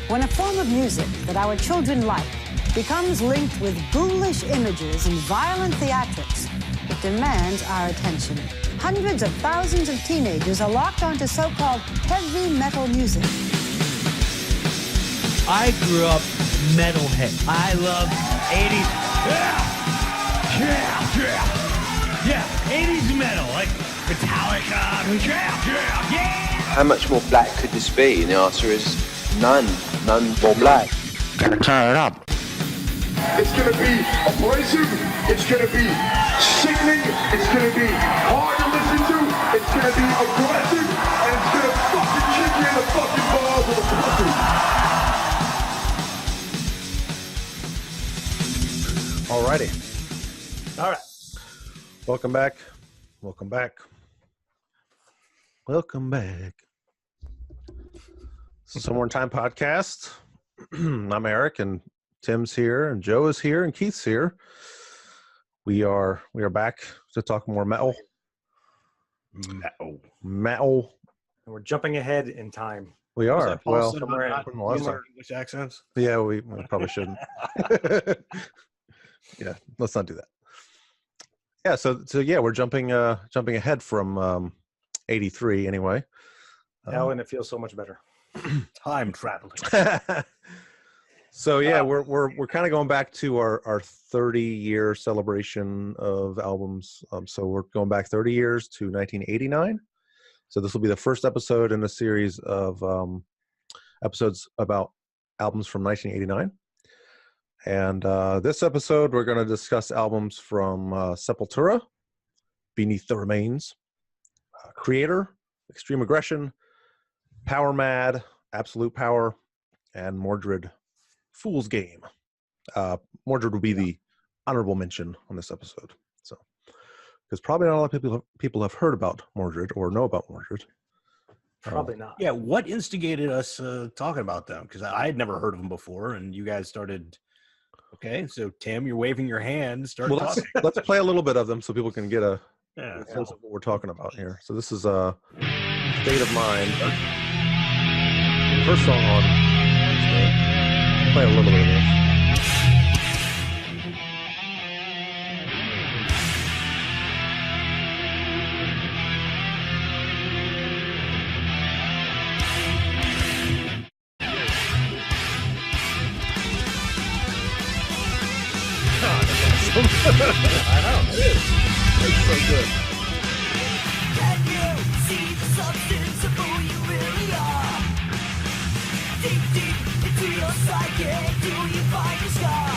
When a form of music that our children like becomes linked with ghoulish images and violent theatrics, it demands our attention. Hundreds of thousands of teenagers are locked onto so-called heavy metal music. I grew up metalhead. I love 80s. Yeah, 80s metal, like Metallica. Yeah. How much more black could this be? And the answer is none more black. Gotta turn it up. It's gonna be abrasive, it's gonna be sickening, it's gonna be hard to listen to, it's gonna be aggressive, and it's gonna fucking kick you in the fucking balls of the pussy. Alrighty. All right. Welcome back. Welcome back. Welcome back. Somewhere in Time podcast. I'm Eric, and Tim's here, and Joe is here, and Keith's here. We are back to talk more metal. Metal. And we're jumping ahead in time. We are. Well, English accents. Yeah, we probably shouldn't. Yeah, let's not do that. Yeah, so yeah, we're jumping ahead from 83 anyway. And it feels so much better. Time traveling. So yeah, we're kind of going back to our 30-year celebration of albums. So we're going back 30 years to 1989. So this will be the first episode in a series of episodes about albums from 1989. And this episode, we're going to discuss albums from Sepultura, Beneath the Remains, Kreator, Extreme Aggression, Powermad, Absolute Power, and Mordred, Fool's Game. Mordred will be the honorable mention on this episode. So, because probably not a lot of people have heard about Mordred or know about Mordred. Probably not. Yeah, what instigated us talking about them? Because I had never heard of them before, and you guys started. Okay, so Tim, you're waving your hand. Start talking. Let's play a little bit of them so people can get a sense of what we're talking about here. So this is a State of Mind. First song on. Play a little bit of this. I know, it is. It's so good. Can you see the substance of who you really are? Deep into your psyche, do you find a scar?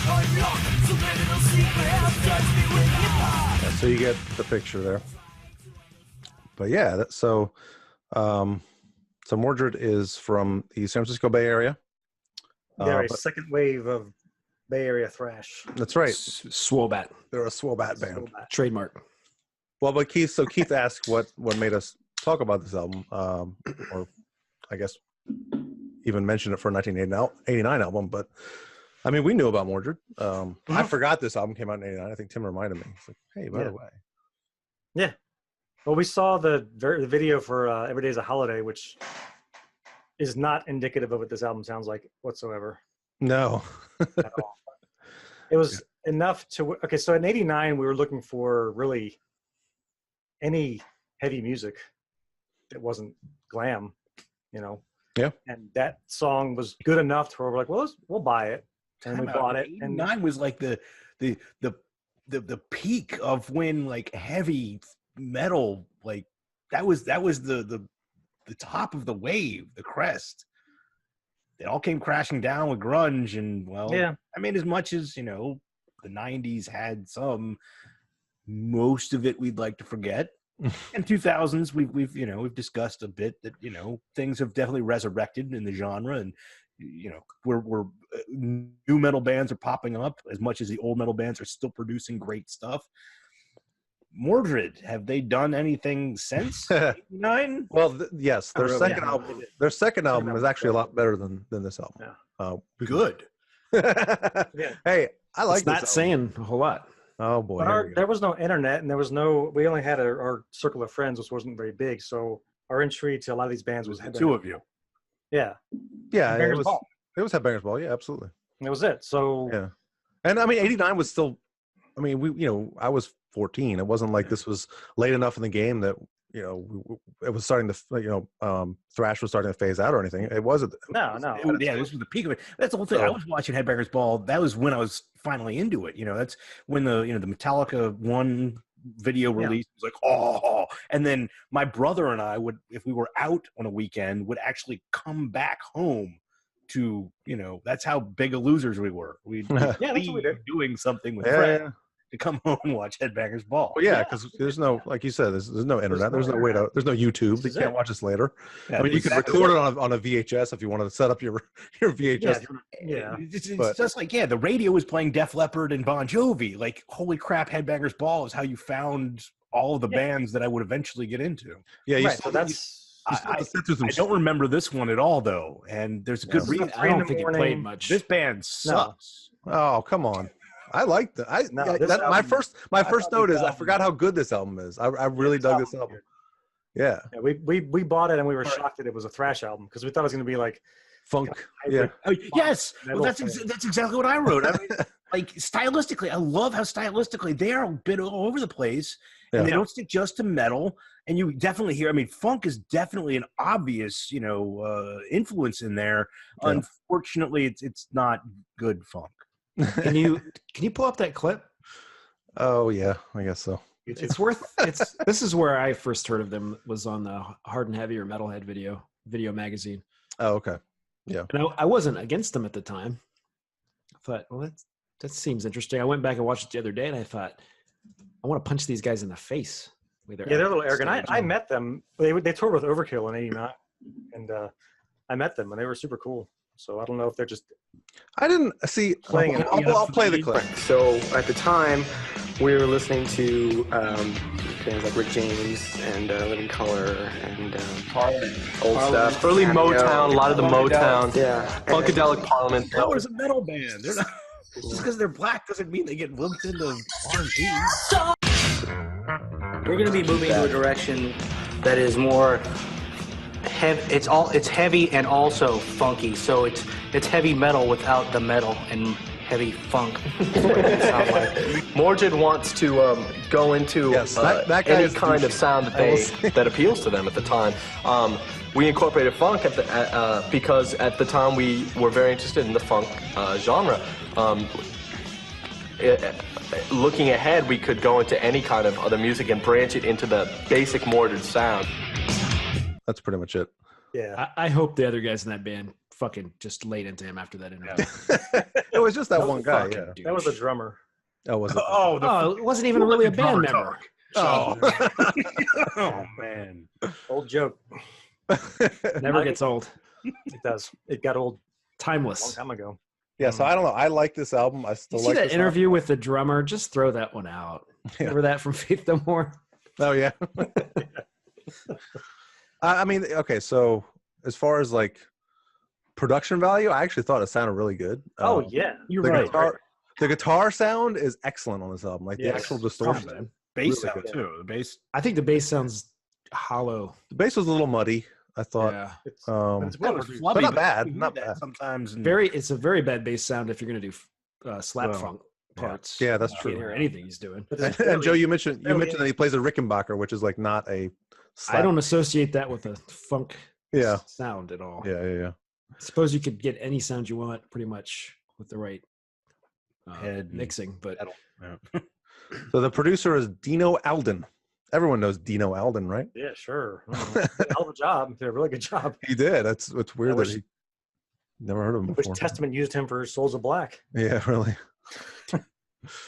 Unlock subliminal secrets, touch me with your heart. Yeah, so you get the picture there. But yeah, so Mordred is from the San Francisco Bay Area. They're a second wave of Bay Area thrash. That's right. Swobat. They're a Swobat band. Swobat. Trademark. Well, but Keith asked what made us talk about this album, or I guess even mention it for a 1989 album. But I mean, we knew about Mordred. I forgot this album came out in '89. I think Tim reminded me. It's like, hey, by the way. Yeah. Well, we saw the video for Every Day's a Holiday, which is not indicative of what this album sounds like whatsoever. No. At all. It was enough to... Okay, so in '89, we were looking for really any heavy music that wasn't glam, you know? Yeah. And that song was good enough to where we're like, well, we'll buy it. And we bought it. And '89 was like the peak of when like heavy metal, like that was the top of the wave, the crest. It all came crashing down with grunge, and well, yeah. I mean, as much as the '90s had some, most of it we'd like to forget. And 2000s, we've discussed a bit that things have definitely resurrected in the genre, and we're new metal bands are popping up as much as the old metal bands are still producing great stuff. Mordred, have they done anything since '89? Well, yes, their second album is actually a lot better than this album. Yeah. Good. Yeah. Hey, I like it's not this saying a whole lot. Oh boy, There was no internet, and we only had our circle of friends, which wasn't very big. So our entry to a lot of these bands was the two of you. Yeah, Yeah, it Headbangers was. Ball. It was Headbangers Ball. Yeah, absolutely. That was it. So Yeah, and I mean, '89 was still. I mean, I was 14. It wasn't like this was late enough in the game that it was starting to, thrash was starting to phase out or anything. It wasn't. no. Yeah, this was the peak of it. That's the whole thing. I was watching Headbangers Ball. That was when I was finally into it. That's when the Metallica one video release was like, oh, and then my brother and I would, if we were out on a weekend, would actually come back home to, that's how big of losers we were. We'd that's what we did. doing something with friends to come home and watch Headbangers Ball. Well, yeah, because there's no, like you said, there's no internet. There's no way to. There's no YouTube. You can't watch this later. Yeah, I mean, you can record it on a VHS if you wanted to set up your VHS. Yeah. It's just like, the radio was playing Def Leppard and Bon Jovi. Like, holy crap, Headbangers Ball is how you found all of the bands that I would eventually get into. Yeah, you Right, still, so that's I don't remember this one at all, though, and there's a good reason. I don't think it played much. This band sucks. Oh, come on. I like that. My first note is I forgot how good this album is. I really dug this album. Yeah. we bought it and we were shocked that it was a thrash album because we thought it was going to be like funk. Yeah. Oh, yes. Well, that's thing. that's exactly what I wrote. I mean, like stylistically, I love how stylistically they are a bit all over the place, and they don't stick just to metal. And you definitely hear. I mean, funk is definitely an obvious, influence in there. Yeah. Unfortunately, it's not good funk. Can you pull up that clip? Oh yeah, I guess so. It's worth. This is where I first heard of them, was on the Hard and Heavy or Metalhead video magazine. Oh, okay. Yeah. And I wasn't against them at the time. I thought, well, that seems interesting. I went back and watched it the other day, and I thought, I want to punch these guys in the face. They're a little arrogant. I met them. They toured with Overkill in '89, and I met them, and they were super cool. So I don't know if they're just. I didn't see. I'll play the clip. So at the time, we were listening to bands like Rick James and Living Color and old stuff. Early Motown, a lot of the Motown. Yeah. Funkadelic Parliament. That was a metal band. They're not, just because they're black doesn't mean they get lumped into R&B. We're going to be moving to a direction that is more. It's heavy and also funky, so it's heavy metal without the metal and heavy funk. Is what it sounds like. Mordred wants to go into any kind of sound that appeals to them at the time. We incorporated funk because at the time we were very interested in the funk genre. Looking ahead, we could go into any kind of other music and branch it into the basic Mordred sound. That's pretty much it. Yeah. I hope the other guys in that band fucking just laid into him after that interview. It was just that one guy. Yeah. That was the drummer. Oh, was it? It wasn't even really a band member. Oh man. Old joke. Never gets old. It does. It got old timeless a long time ago. Yeah, so I don't know. I like this album. I still like that interview with the drummer. Just throw that one out. Remember that from Faith No More? Oh yeah. I mean, okay. So as far as like production value, I actually thought it sounded really good. Oh yeah, you're right. The guitar sound is excellent on this album. Like the actual distortion, bass really sound good. too. The bass. I think the bass sounds hollow. The bass was a little muddy. I thought. Yeah. It's But not bad. Not bad. Sometimes It's a very bad bass sound if you're going to do slap funk parts. Yeah, that's You true. can't hear anything he's doing. And Joe, you mentioned that he plays a Rickenbacker, which is like not a. I don't associate that with a funk sound at all. Yeah. I suppose you could get any sound you want pretty much with the right head mixing, but So the producer is Dino Alden. Everyone knows Dino Alden, right? Yeah, sure. Hell of a job. Did a really good job. He did. It's weird that he never heard of him before. Which Testament used him for Souls of Black. Yeah, really. Would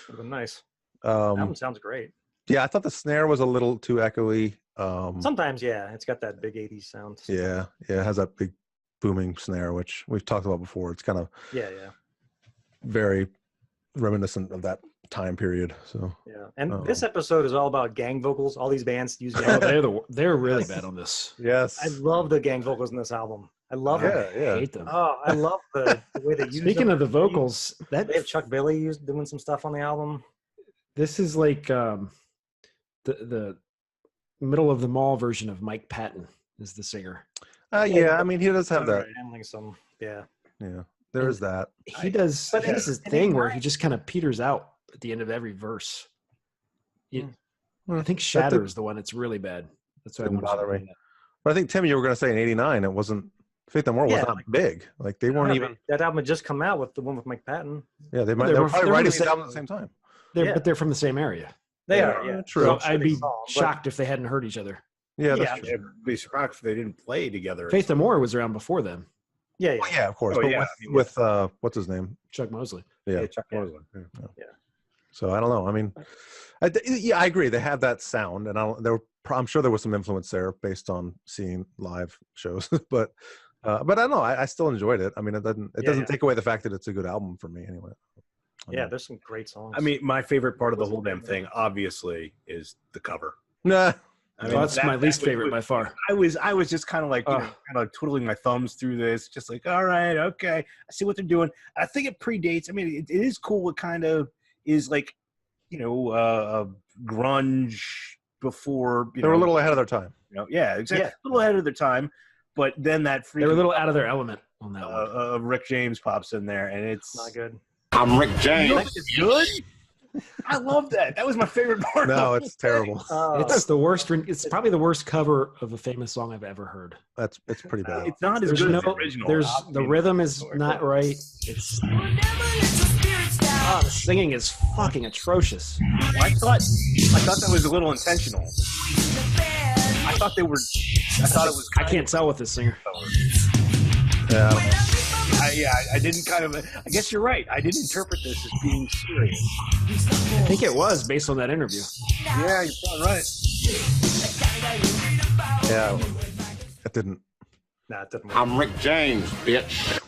have been nice. That one sounds great. Yeah, I thought the snare was a little too echoey. Sometimes, yeah, it's got that big 80s sound. Yeah, it has that big booming snare, which we've talked about before. It's kind of very reminiscent of that time period. So yeah, and this episode is all about gang vocals. All these bands use gang vocals. They're really bad on this. Yes, I love the gang vocals in this album. I love them. I hate them. Oh, I love the way they use them. Speaking of the vocals, they have Chuck Billy doing some stuff on the album. This is like the middle of the mall version of Mike Patton is the singer. Yeah, I mean, he does have that. Handling some, yeah. Yeah, there is that. He does. He does his thing where he just kind of peters out at the end of every verse. I think Shatter is the one that's really bad. That's what didn't bother me. But I think, Tim, you were going to say in '89, it wasn't. Faith No More was not big. Like they weren't even. That album had just come out with the one with Mike Patton. Yeah, they were probably writing the album at the same time. But they're from the same area. They are. Yeah, true. So I'd be shocked if they hadn't heard each other. Yeah, that's true. I'd be surprised if they didn't play together. Faith No More was around before them. Yeah, Well, yeah, of course. Oh, but yeah. with what's his name? Chuck Mosley. Yeah, Chuck Mosley. Yeah. So I don't know. I mean, I agree. They have that sound, and I'm sure there was some influence there based on seeing live shows. But I don't know. I still enjoyed it. I mean, it doesn't take away the fact that it's a good album for me anyway. Yeah, there's some great songs. I mean, my favorite part of the whole damn thing, obviously, is the cover. Nah. I mean, that's my least favorite by far. I was just kind of like, kind of twiddling my thumbs through this, just like, all right, okay, I see what they're doing. I think it predates. I mean, it is cool. It kind of is like, grunge before. They were a little ahead of their time. Yeah, exactly. Yeah. A little ahead of their time, but then that they were a little out of their element on that one. Rick James pops in there, and it's not good. I'm Rick James. You know, it's good. I love that. That was my favorite part. No, it's terrible. It's the worst. It's probably the worst cover of a famous song I've ever heard. It's pretty bad. It's not as good as the original. The rhythm is not right. It's the singing is fucking atrocious. I thought that was a little intentional. I thought it was. I can't tell with this singer. Yeah. I didn't kind of. I guess you're right. I didn't interpret this as being serious. I think it was based on that interview. Yeah, you're probably right. Yeah, it didn't. Nah, it didn't work. I'm Rick James, bitch.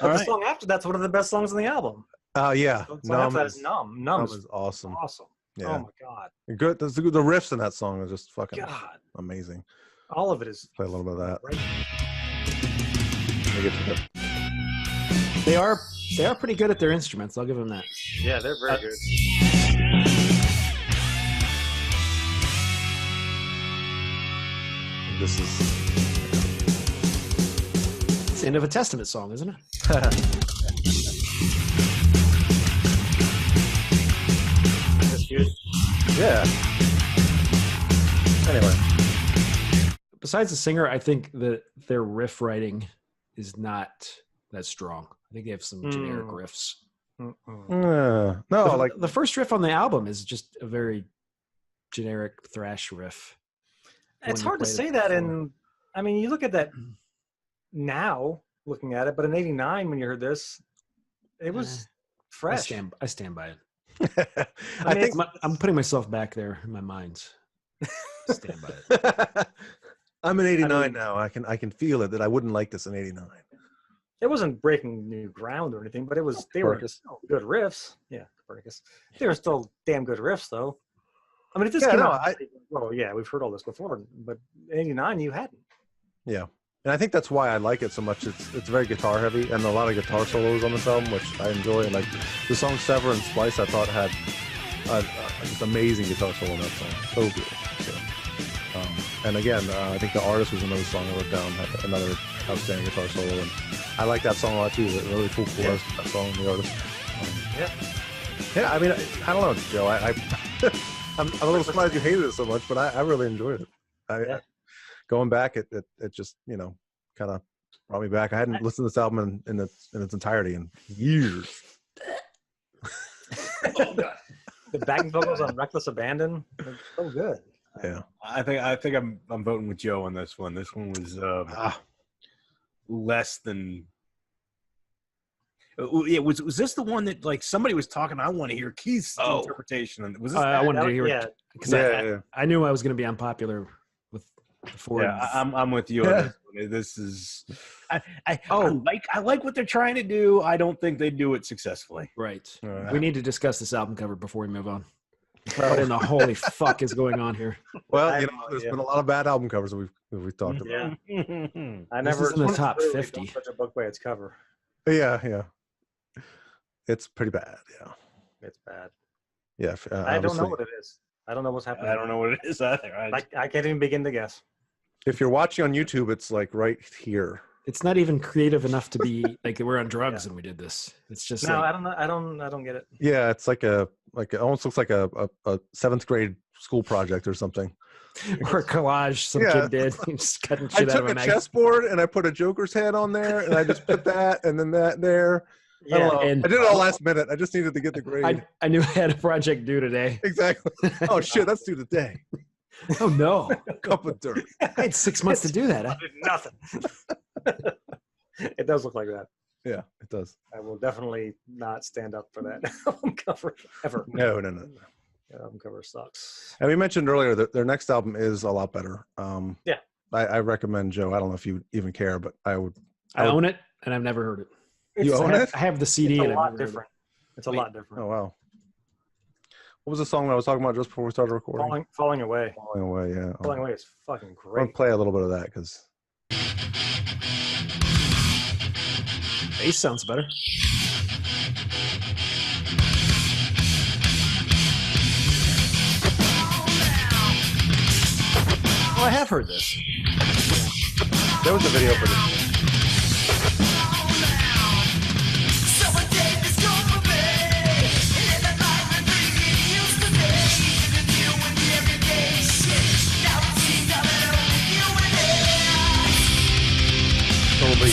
But the song after that's one of the best songs on the album. Yeah. The song after that is Numb. Numb is awesome. Awesome. Yeah. Oh my god. Good. The riffs in that song are just fucking amazing. All of it is. Play a little bit of that. Right. They are pretty good at their instruments. I'll give them that. Yeah, they're very good. This is. It's the end of a Testament song, isn't it? That's good. Yeah. Anyway. Besides the singer, I think that their riff writing is not that strong. I think they have some generic riffs. No, like the first riff on the album is just a very generic thrash riff. It's hard to say that I mean, you look at that now, looking at it, but in '89, when you heard this, it was fresh. I stand by it. I think I'm putting myself back there in my mind. Stand by it. I'm in '89 now. I can feel it that I wouldn't like this in '89. It wasn't breaking new ground or anything, but they were still good riffs. Yeah, Copernicus. They were still damn good riffs, though. I mean, it just came out. Well, yeah, we've heard all this before, but in '89 you hadn't. Yeah, and I think that's why I like it so much. It's very guitar heavy and a lot of guitar solos on this album, which I enjoy. And like the song "Sever" and "Splice," I thought had just amazing guitar solo in that song. So good. So, and again, I think "The Artist" was another song I wrote down. Had another outstanding guitar solo, and I like that song a lot too. It's a really cool chorus. That song, "The Artist." Yeah. I mean, I don't know, Joe. I'm a little surprised you hated it so much, but I really enjoyed it. Going back, it just kind of brought me back. I hadn't listened to this album in its entirety in years. Oh god, the backing vocals on "Reckless Abandon" are so good. Yeah, I think I'm voting with Joe on this one. This one was less than. Yeah, was this the one that like somebody was talking? I want to hear Keith's interpretation. Was this? I wanted to hear it because I knew I was going to be unpopular with the Ford. Yeah, I'm with you on this one. This is. I like what they're trying to do. I don't think they do it successfully. Right. We need to discuss this album cover before we move on. What in the holy fuck is going on here? Well, there's been a lot of bad album covers that we've talked about. I never. This is in the top 50. Such a book by its cover. Yeah. It's pretty bad. Yeah. It's bad. Yeah. I don't know what it is. I don't know what's happening. I don't know what it is either. I can't even begin to guess. If you're watching on YouTube, it's like right here. It's not even creative enough to be like we're on drugs and we did this. It's just no, like, I don't know. I don't get it. Yeah, it's like it almost looks like a 7th grade school project or something. or a collage some kid did. Just cutting shit I out took of a a magazine. chessboard and I put a Joker's head on there, and I just put that and then that there. Yeah, I don't know. and I did it all last minute. I just needed to get the grade. I knew I had a project due today. Exactly. Oh shit, that's due today. Oh no. Cup of dirt. I had 6 months to do that. I did nothing. It does look like that. Yeah, it does. I will definitely not stand up for that album cover ever. No. That album cover sucks. And we mentioned earlier that their next album is a lot better. Yeah. I recommend, Joe. I don't know if you even care, but I would. I own it, and I've never heard it. You own it? I have the CD. It's a and I've lot never heard it. different. It's a lot different. Oh wow. What was the song that I was talking about just before we started recording? Falling Away. Falling Away, yeah. Falling Away is fucking I'll great. play a little bit of that because Bass sounds better. Oh, I have heard this. there was a video for this. Probably.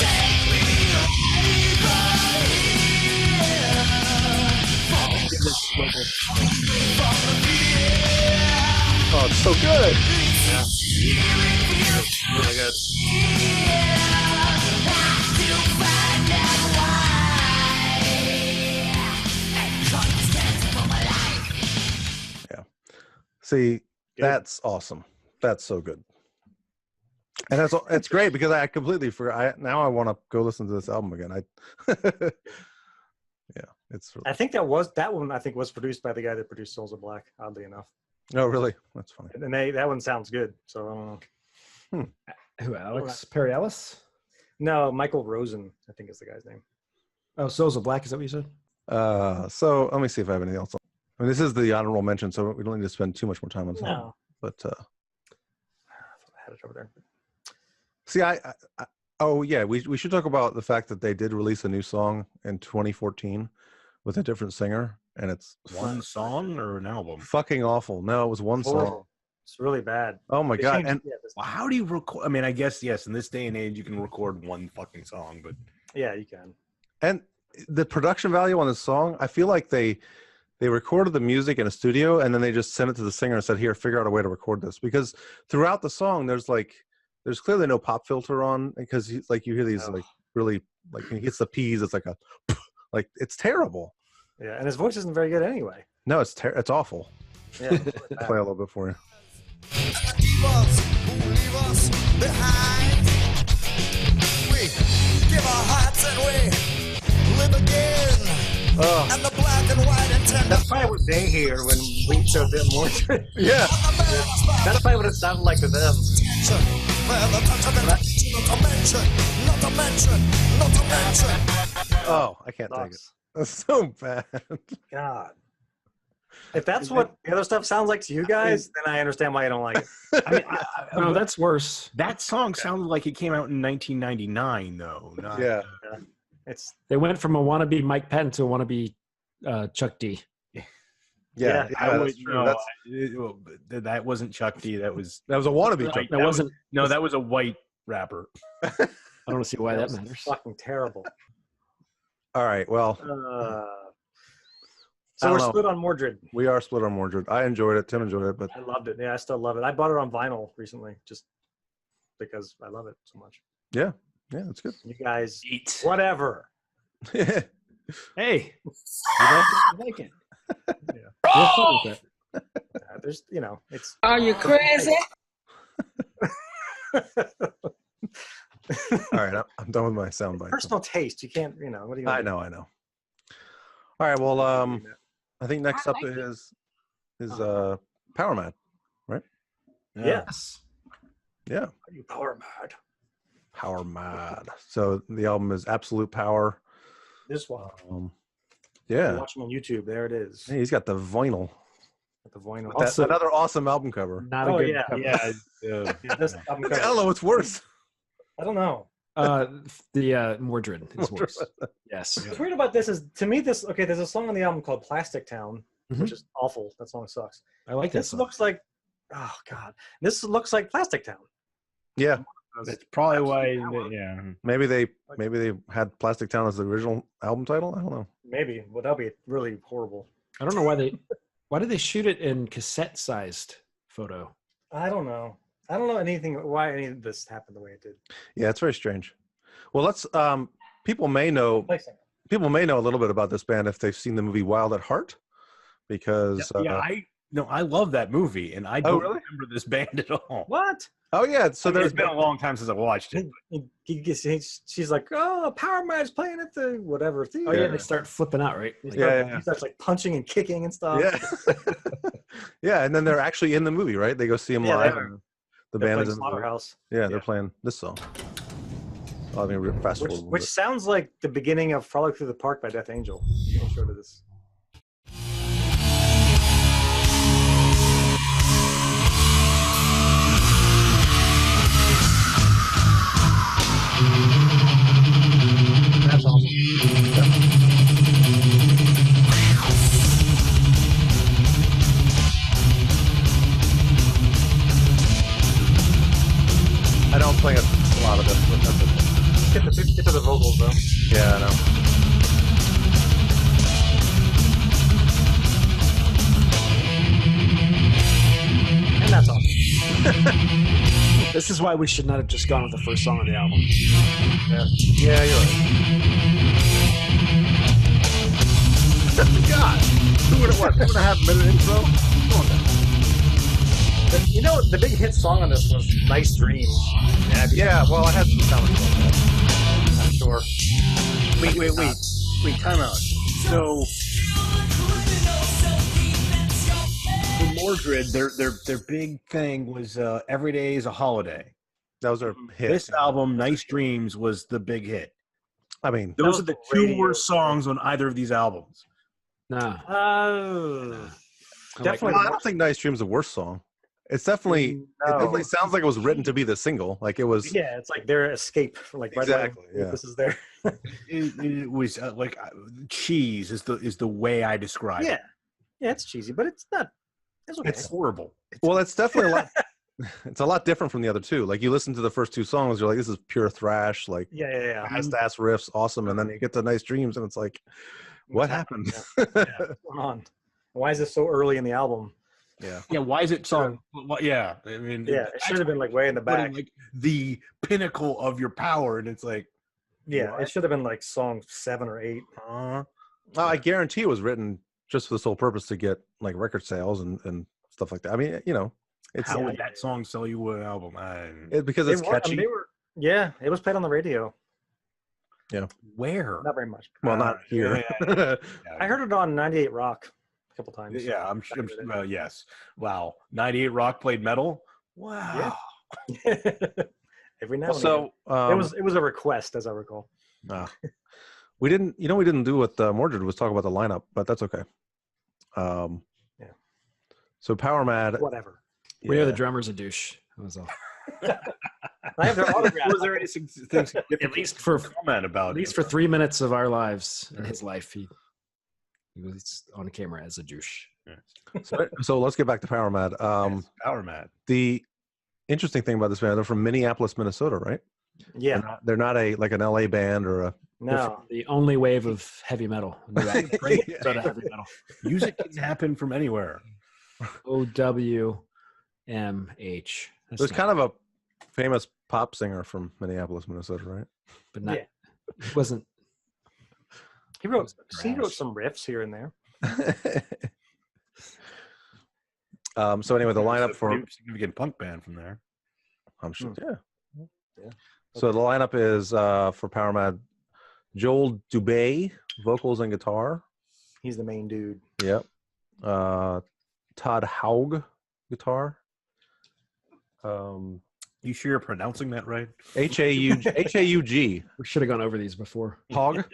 Oh, it's so good. Really good. Yeah. See, that's awesome. That's so good. And it's great because I completely forgot. Now I want to go listen to this album again. Yeah, it's. I think that one. I think was produced by the guy that produced Souls of Black. Oddly enough. Oh, really? That's funny. And that one sounds good. So I don't know. Who, Alex Perry Ellis? No, Michael Rosen, I think is the guy's name. Oh, Souls of Black, is that what you said? So let me see if I have anything else. I mean, this is the honorable mention, so we don't need to spend too much more time on this. No. But I had it over there. see, oh yeah, we should talk about the fact that they did release a new song in 2014 with a different singer, and it's one song or an album? Fucking awful. No, it was one song. It's really bad. Oh my god! And well, how do you record? I mean, I guess yes. In this day and age, you can record one fucking song, but yeah, you can. And the production value on this song, I feel like they recorded the music in a studio and then they just sent it to the singer and said, "Here, figure out a way to record this." Because throughout the song, there's clearly no pop filter on, because you hear these like really like when he hits the P's, it's like a like it's terrible. Yeah, and his voice isn't very good anyway. No, it's awful. Yeah, it's Play really a little bit for you. Leave us behind. We give our hearts and we live again. And the black and white and tender. That's probably what they hear when we showed them Mordred. Yeah. That's probably what it sounded like to them. Oh, I can't take it. That's so bad. God. If that's what the other stuff sounds like to you guys, then I understand why you don't like it. I mean, no, that's worse. That song sounded like it came out in 1999, though. Yeah. They went from a wannabe Mike Penn to a wannabe Chuck D. Yeah, I would that's know. That wasn't Chuck D. That was a wannabe Chuck. That wasn't. No, that was a white rapper. I don't see why that matters. Fucking terrible. All right. Well. So we're split on Mordred. We are split on Mordred. I enjoyed it. Tim enjoyed it, but I loved it. Yeah, I still love it. I bought it on vinyl recently, just because I love it so much. Yeah, that's good. You guys, whatever. Hey, you like it? Yeah. Have fun with it. There's, it's. Are you crazy? All right, I'm done with my soundbite. Personal taste. You can't, what do you? I know. All right. Well, I think next up is Powermad, right? Yes. Yeah. Are you Powermad? Powermad. So the album is Absolute Power. This one. Yeah. You're watching on YouTube. There it is. Hey, he's got the vinyl. the vinyl. That's another awesome album cover. Not a good cover. This album cover. I don't know what's worse. I don't know. The Mordred is worse. Yes. What's weird about this is, to me, there's a song on the album called Plastic Town, which is awful. That song sucks. I like that This song. looks like, oh God, this looks like Plastic Town. Yeah. That's probably why. Yeah. Maybe they had Plastic Town as the original album title. I don't know. Maybe. Well, that'd be really horrible. I don't know why did they shoot it in cassette-sized photo? I don't know why any of this happened the way it did. Yeah, it's very strange. Well, let's people may know a little bit about this band if they've seen the movie Wild at Heart, because I love that movie, and I don't remember this band at all. What? Oh yeah, so it's been a long time since I watched it. She's like, oh, Powermad's playing at the whatever theater. Oh yeah, they start flipping out, right? He starts like punching and kicking and stuff. Yeah. Yeah, and then they're actually in the movie, right? They go see him live. And the band is in the Slaughterhouse. Yeah, they're playing this song. Oh, let me fast forward. Which sounds like the beginning of "Frolic Through the Park" by Death Angel. Intro to this. That's awesome. I don't play a lot of this, but that's okay. Get to the vocals though. Yeah, I know. And that's awesome. This is why we should not have just gone with the first song on the album. Yeah, you're right. God, 2.5 minute intro? Come on now. You know, the big hit song on this was "Nice Dreams." Yeah, well, I had some comments on that. I'm sure. Wait, time out. So, for Mordred, their big thing was "Every Day Is a Holiday." That was our hit. This album, "Nice Dreams," was the big hit. I mean, those are the two worst songs on either of these albums. Nah. Definitely. I don't think "Nice Dreams" is the worst song. It's definitely it definitely sounds like it was written to be the single. Like it was. Yeah, it's like their escape from like exactly. Right Yeah. This is their. it was like cheese is the way I describe it. Yeah, it's cheesy, but it's not. It's okay. It's horrible. Well, it's definitely a lot. It's a lot different from the other two. Like you listen to the first two songs, you're like, this is pure thrash. Like fast ass riffs, awesome, and then you get to "Nice Dreams," and it's like, what happened? What's going on? Why is this so early in the album? Yeah. Why is it so? Yeah. I mean. Yeah. It should have been like way in the back. Like the pinnacle of your power, and it's like. Yeah. What? It should have been like song 7 or 8. I guarantee it was written just for the sole purpose to get like record sales and stuff like that. I mean, you know, it's how would that song sell you an album? Because it's catchy. It was played on the radio. Yeah. Where? Not very much. Well, not here. I heard it on 98 Rock a couple times. Yeah, I'm sure. Well, yes. Wow. 98 Rock played metal. Wow. Yeah. Every now and then. It was a request, as I recall. We didn't do what Mordred was talk about the lineup, but that's okay. So Powermad. Whatever. We know the drummer's a douche. That was all. I have their autograph. Was there anything at least for comment about? At least for 3 minutes of our lives in his life, he was on camera as a douche. So let's get back to Powermad. Powermad. The interesting thing about this band, they're from Minneapolis, Minnesota, right? Yeah. They're not like an LA band or a. No. The only wave of heavy metal. Heavy metal. Music can happen from anywhere. OWMH. There's kind of a famous pop singer from Minneapolis, Minnesota, right? But not. It wasn't. He wrote some riffs here and there. So anyway, the lineup for significant punk band from there. I'm sure. Yeah. So the lineup is for Powermad: Joel Dubay, vocals and guitar. He's the main dude. Yep. Todd Haug, guitar. You sure you're pronouncing that right? Haug. We should have gone over these before. Hog.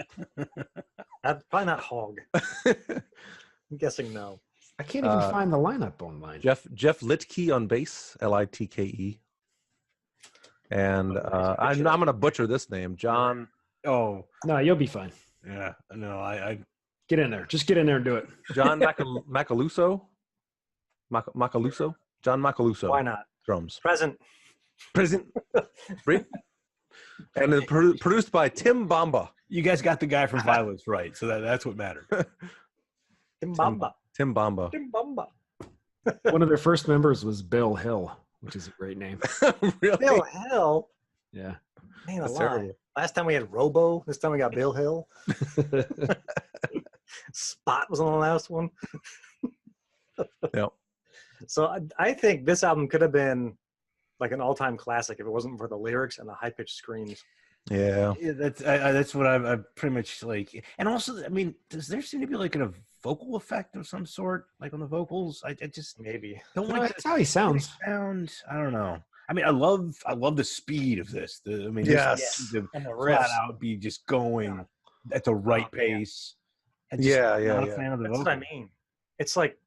Probably not Hog. I'm guessing no. I can't even find the lineup online. Jeff Litke on bass, Litke, and I'm going to butcher this name, John. Oh no, you'll be fine. Yeah, no, I get in there. Just get in there and do it. John Macaluso, John Macaluso. Why not? Drums. Present. And it's produced by Tim Bamba. You guys got the guy from Violence right, so that's what mattered. Tim Bamba. Tim Bamba. One of their first members was Bill Hill, which is a great name. Really? Bill Hill? Yeah. Man, That's alive. terrible. Last time we had Robo. This time we got Bill Hill. Spot was on the last one. Yep. So I think this album could have been like an all-time classic if it wasn't for the lyrics and the high-pitched screams. Yeah. That's what I'm pretty much like. And also, I mean, does there seem to be like a vocal effect of some sort, like on the vocals? I just maybe don't No, like that's how he sounds. Sound. I don't know. I mean, I love the speed of this. Yes. The And the flat riffs. out be just going at the right pace. And just Yeah. not a fan of the That's vocals. what I mean. It's like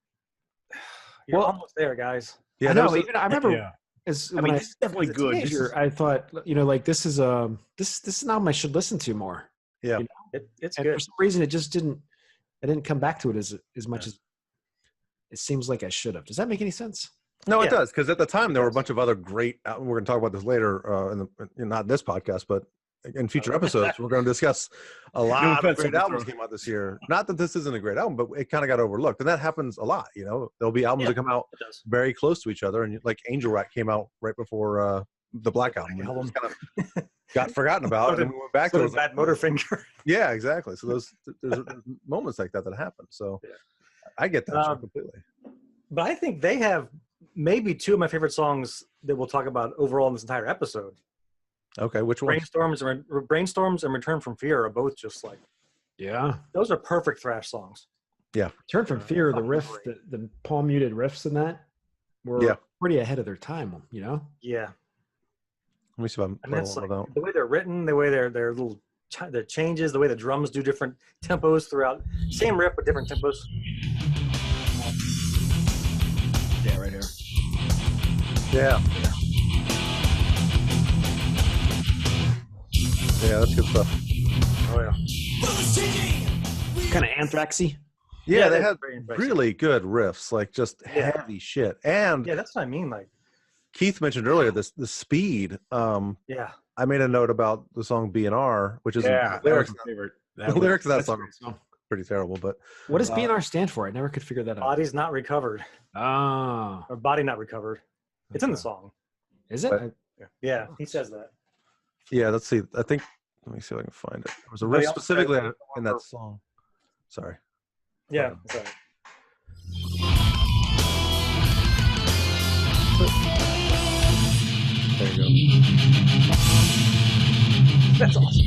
you're almost there, guys. Yeah. I there know. was a- Even I remember. Yeah. I mean, it's definitely good. This Teenager, is- I thought, like this is this is an album I should listen to more. Yeah. It's And good. for some reason, it just didn't. I didn't come back to it as much as it seems like I should have. Does that make any sense? No, it Yeah. does, because at the time there were a bunch of other great. We're going to talk about this later, not in this podcast, but in future episodes. We're going to discuss a lot of great albums came out this year. Not that this isn't a great album, but it kind of got overlooked, and that happens a lot. You know, there'll be albums that come out It does. very close to each other, and like Angel Rat came out right before the Black Album. And it just kind of got forgotten about, and then we went back to So it. did Bad Motorfinger. Yeah, exactly. So there's moments like that happen. So I get that completely. But I think they have maybe two of my favorite songs that we'll talk about overall in this entire episode. Okay, which one? Brainstorms and Return from Fear are both just like, Yeah. those are perfect thrash songs. Yeah. Turn from Fear, the riff, the palm muted riffs in that were pretty ahead of their time. You know. Yeah. Let me see if I'm And that's playing like one of the way they're written, the way their little their changes, the way the drums do different tempos throughout. Same riff but different tempos. Yeah, right here. Yeah. Yeah, that's good stuff. Oh yeah. Kind of Anthraxy. Yeah, they that's had very impressive. really good riffs, like just heavy shit. And Yeah, that's what I mean. Like, Keith mentioned earlier the speed. yeah. I made a note about the song B&R, which is Yeah, the lyrics. that was my favorite. The lyrics of that That's a song great song. are pretty terrible, but What does B&R stand for? I never could figure that out. Body's not recovered. Ah, Or body not recovered. It's in the song. is it? But- Yeah, he says that. yeah, let's see. I think let me see if I can find it. There was a But he riff also specifically said- in that song. Sorry. Yeah. That's right. There you go. That's awesome.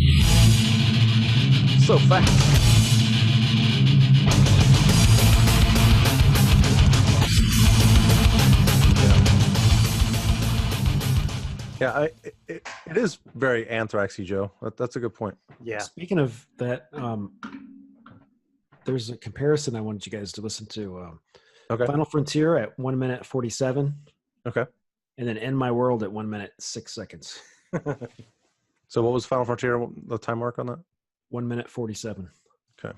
So fast. Yeah, it is very Anthraxy, Joe. That's a good point. Yeah. Speaking of that, there's a comparison I wanted you guys to listen to. Okay. Final Frontier at 1 minute 47. Okay. And then End My World at 1 minute 6 seconds. So what was Final Frontier, the time mark on that? 1 minute 47. Okay.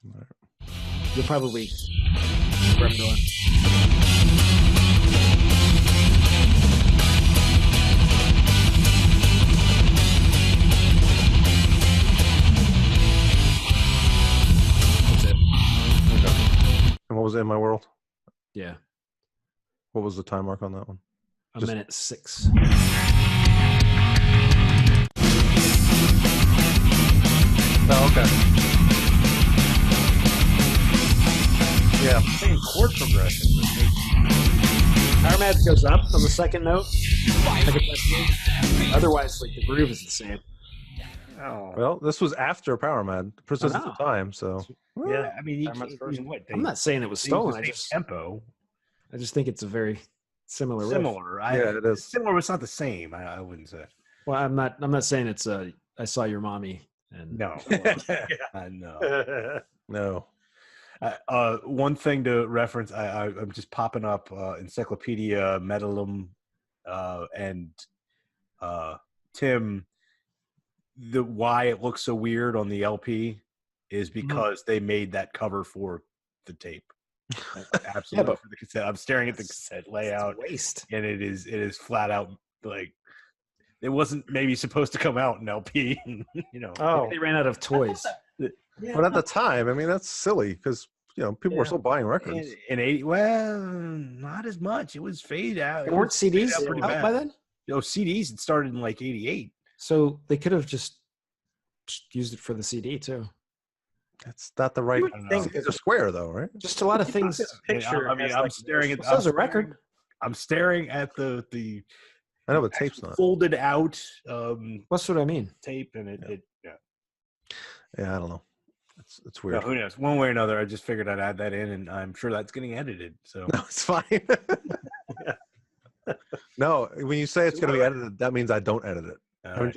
All right. You'll probably remember one. That's it. Okay. And what was In My World? Yeah. What was the time mark on that one? A minute 6. Oh, okay. Yeah. Same chord progression. Powermad goes up on the second note. Otherwise, like the groove is the same. Oh. Well, this was after Powermad, Persistence of Time, so Yeah. I mean, I'm not saying it was they use stolen. the I same just tempo. think it's a very similar riff. Similar. Yeah, it is. Similar, but it's not the same. I wouldn't say. Well, I'm not saying it's I saw your mommy and No. No. no. One thing to reference, I'm just popping up Encyclopedia Metalum and Tim. Why it looks so weird on the LP is because they made that cover for the tape. Absolutely, for the cassette. I'm staring at the cassette layout, waste, and it is flat out like it wasn't maybe supposed to come out in LP. They ran out of toys. But at the time, I mean, that's silly because people were still buying records. In 80, well, not as much. It was fade out. There weren't CDs pretty out bad by then. CDs. It started in like 88. So they could have just used it for the CD too. That's not the right thing. It's a square though, right? Just a lot of things. Picture. I'm staring at. That a record. I'm staring at the. I know, but tape's not folded out. That's what I mean. Tape and it. Yeah, I don't know. It's weird. Who knows? One way or another, I just figured I'd add that in, and I'm sure that's getting edited. So no, it's fine. No, when you say it's going to be edited, that means I don't edit it. All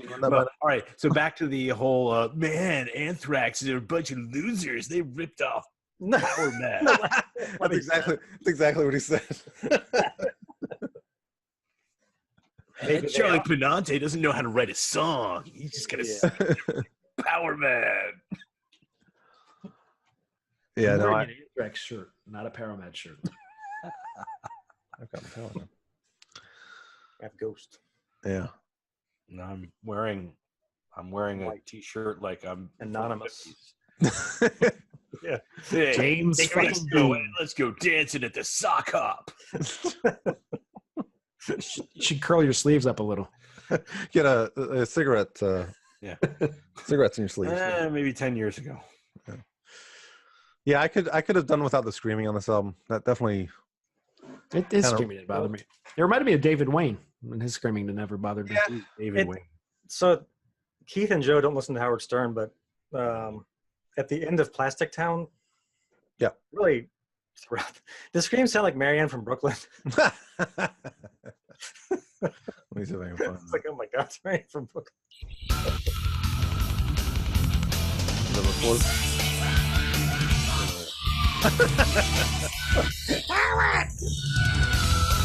right. So back to the whole man, Anthrax, they're a bunch of losers. They ripped off Powermad. That's exactly what he said. Charlie Pinante doesn't know how to write a song. He's just gonna sing Powermad. Yeah, no, an Anthrax shirt, not a Powermad shirt. I've got Powermad. I have Ghost. Yeah. No, I'm wearing a T-shirt like I'm anonymous. Yeah, James. Let's go dancing at the sock hop. You should curl your sleeves up a little. Get a cigarette. Cigarettes in your sleeves. Maybe 10 years ago. Yeah, I could have done without the screaming on this album. That definitely. His screaming didn't bother me. It reminded me of David Wayne, and his screaming never bothered me. Yeah. David Wayne. So Keith and Joe don't listen to Howard Stern, but at the end of Plastic Town, really, the screams sound like Marianne from Brooklyn. Let me see if I can find It's like, oh my God, it's Marianne from Brooklyn.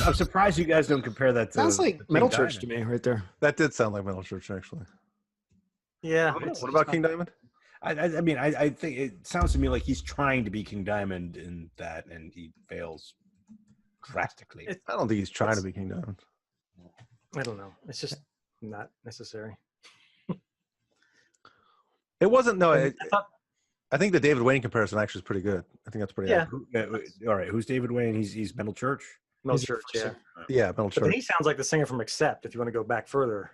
I'm surprised you guys don't compare that to. Sounds like Metal Church to me, right there. That did sound like Metal Church, actually. Yeah. What about King Diamond? I mean, I think it sounds to me like he's trying to be King Diamond in that, and he fails drastically. I don't think he's trying to be King Diamond. I don't know. It's just not necessary. It wasn't. No, I think the David Wayne comparison actually is pretty good. I think that's pretty. Yeah. All right. Who's David Wayne? He's Metal Church. Metal Church, yeah. Yeah, Metal Church. But he sounds like the singer from Accept. If you want to go back further,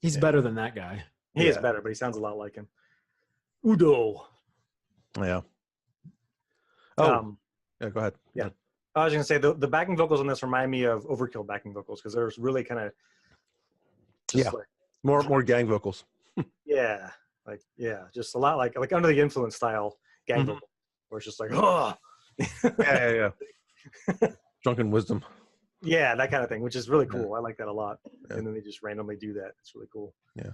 he's better than that guy. He is better, but he sounds a lot like him. Udo. Yeah. Oh. Yeah. Go ahead. Yeah. I was going to say the backing vocals on this remind me of Overkill backing vocals because there's really kind of. Like, more gang vocals. Yeah. Just a lot like Under the Influence style gang vocal, where it's just like, oh. Yeah. Drunken Wisdom. Yeah, that kind of thing, which is really cool. I like that a lot. Yeah. And then they just randomly do that. It's really cool. Yeah.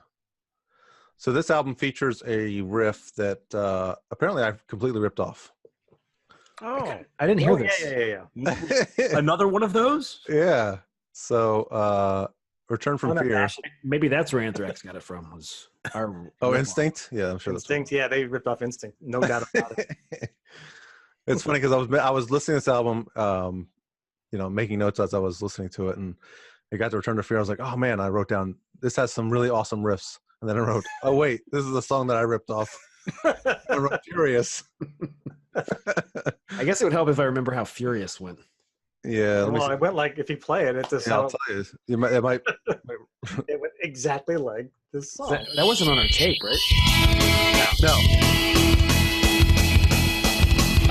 So this album features a riff that apparently I've completely ripped off. Oh, I didn't hear this. Yeah. Another one of those? Yeah. So Return from Fear. Maybe that's where Anthrax got it from. Was our Instinct? Yeah, I'm sure. Instinct. Yeah, they ripped off Instinct. No doubt about it. It's funny because I was listening to this album, making notes as I was listening to it, and I got to Return to Fear. I was like, oh man, I wrote down this has some really awesome riffs, and then I wrote, oh wait, this is the song that I ripped off. I wrote Furious. I guess it would help if I remember how Furious went. Yeah. Well, it went like if you play it, it's I'll tell you, it might. It went exactly like this song. That wasn't on our tape, right? No.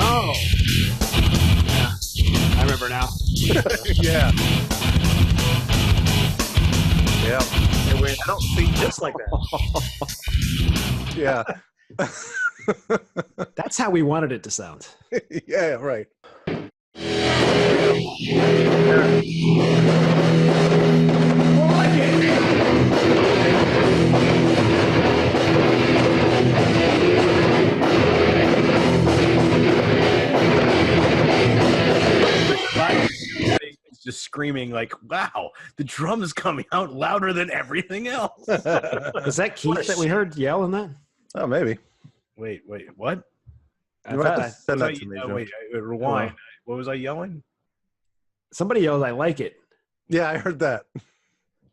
Oh. Yeah. I remember now. Yeah. Yeah. It went, I don't think just like that. Yeah. That's how we wanted it to sound. Yeah, right. screaming like, "Wow, the drum is coming out louder than everything else." Was that Keith that we heard yelling that? Oh, maybe. Wait, what? You have to send that to me. Wait, rewind. What was I yelling? Somebody yelled, "I like it." Yeah, I heard that.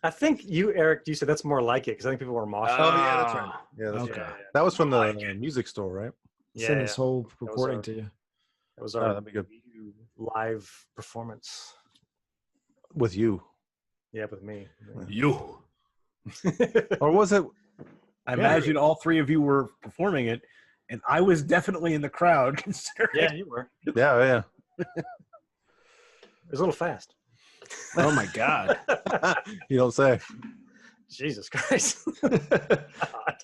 I think you, Eric, you said that's more like it because I think people were moshing. Oh, yeah, that's right. Yeah, that's okay. right. That was from the music store, right? Send this whole recording to you. That was our that'd be good. live performance. With you. Yeah, with me. You. Or was it? I imagine all three of you were performing it, and I was definitely in the crowd. Considering. Yeah, you were. Yeah. It was a little fast. Oh my God. You don't say. Jesus Christ. God.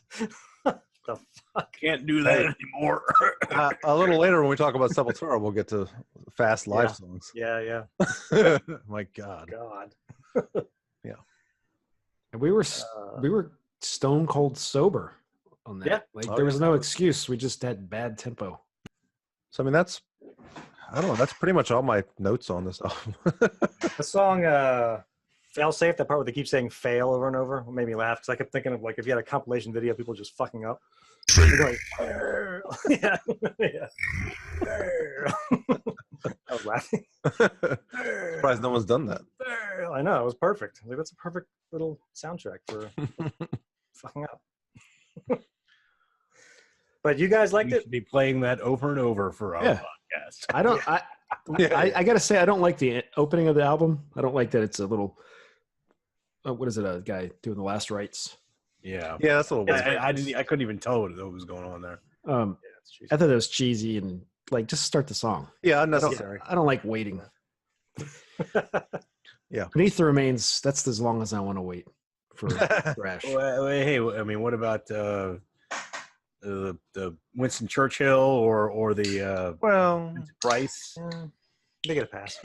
The fuck? Can't do that anymore. A little later when we talk about Sepultura, we'll get to fast live songs. Yeah. My God. Yeah. And we were stone cold sober on that. Yeah. Like there was no excuse. We just had bad tempo. So I mean I don't know, that's pretty much all my notes on this album. The song Fail Safe, that part where they keep saying fail over and over, made me laugh because I kept thinking of like if you had a compilation video of people just fucking up. Going, yeah. I was laughing. Surprised no one's done that. I know, it was perfect. Like, that's a perfect little soundtrack for fucking up. But you guys liked it? Should be playing that over and over for our podcast. I gotta say I don't like the opening of the album. I don't like that it's a little what is it, a guy doing the last rites? Yeah, that's a little weird. I couldn't even tell what was going on there. I thought it was cheesy and like just start the song. Yeah, unnecessary. I don't like waiting. Yeah. Beneath the Remains, that's as long as I want to wait for Thrash. Hey, I mean, what about the Winston Churchill or the Vincent Price? They get a pass.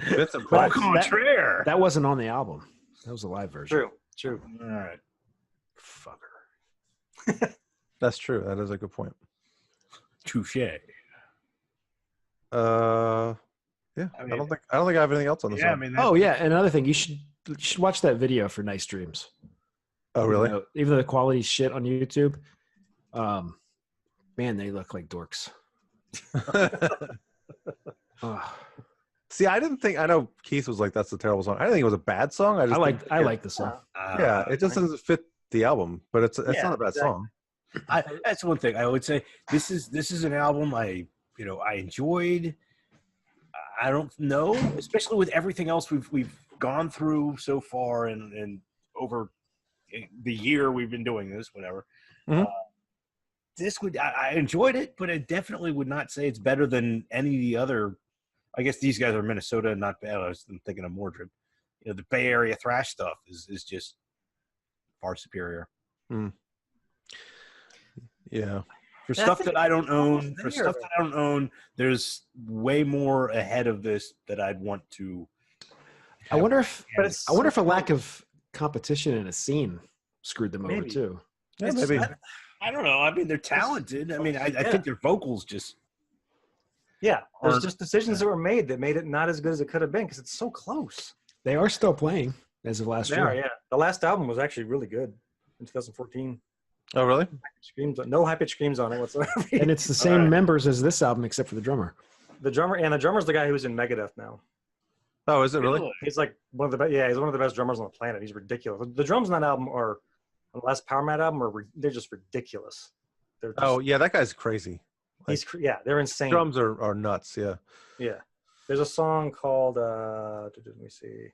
Vincent Price. Contraire. That wasn't on the album. That was a live version. True. All right. Fucker. That's true. That is a good point. Touche. Yeah. I don't think I have anything else on this. Yeah, song. And another thing, you should watch that video for Nice Dreams. Oh, really? Even though the quality's shit on YouTube, man, they look like dorks. See, I know Keith was like, that's a terrible song. I didn't think it was a bad song. I like the song. Yeah, it just doesn't fit the album, but it's not a bad song. That's one thing I would say. This is an album I enjoyed. I don't know, especially with everything else we've gone through so far and over the year we've been doing this, whatever. Mm-hmm. I enjoyed it, but I definitely would not say it's better than any of the other. I guess these guys are Minnesota and not bad. I'm thinking of Mordred. The Bay Area thrash stuff is just far superior. Mm. Yeah. For stuff that I don't own, there's way more ahead of this that I'd want to. I wonder if a lack of competition in a scene screwed them over too. Yeah, maybe. I don't know. I mean, they're talented. I mean, I think their vocals just. Yeah, there's just decisions that were made that made it not as good as it could have been because it's so close. They are still playing as of last year. Yeah. The last album was actually really good in 2014. Oh, really? No high-pitched screams on it whatsoever. And it's the same members as this album except for the drummer. The drummer's the guy who's in Megadeth now. Oh, is it really? He's like one of the best. Yeah, he's one of the best drummers on the planet. He's ridiculous. The drums on that album on the last Powermad album they're just ridiculous. That guy's crazy. They're insane. Drums are nuts. Yeah. Yeah. There's a song called let me see.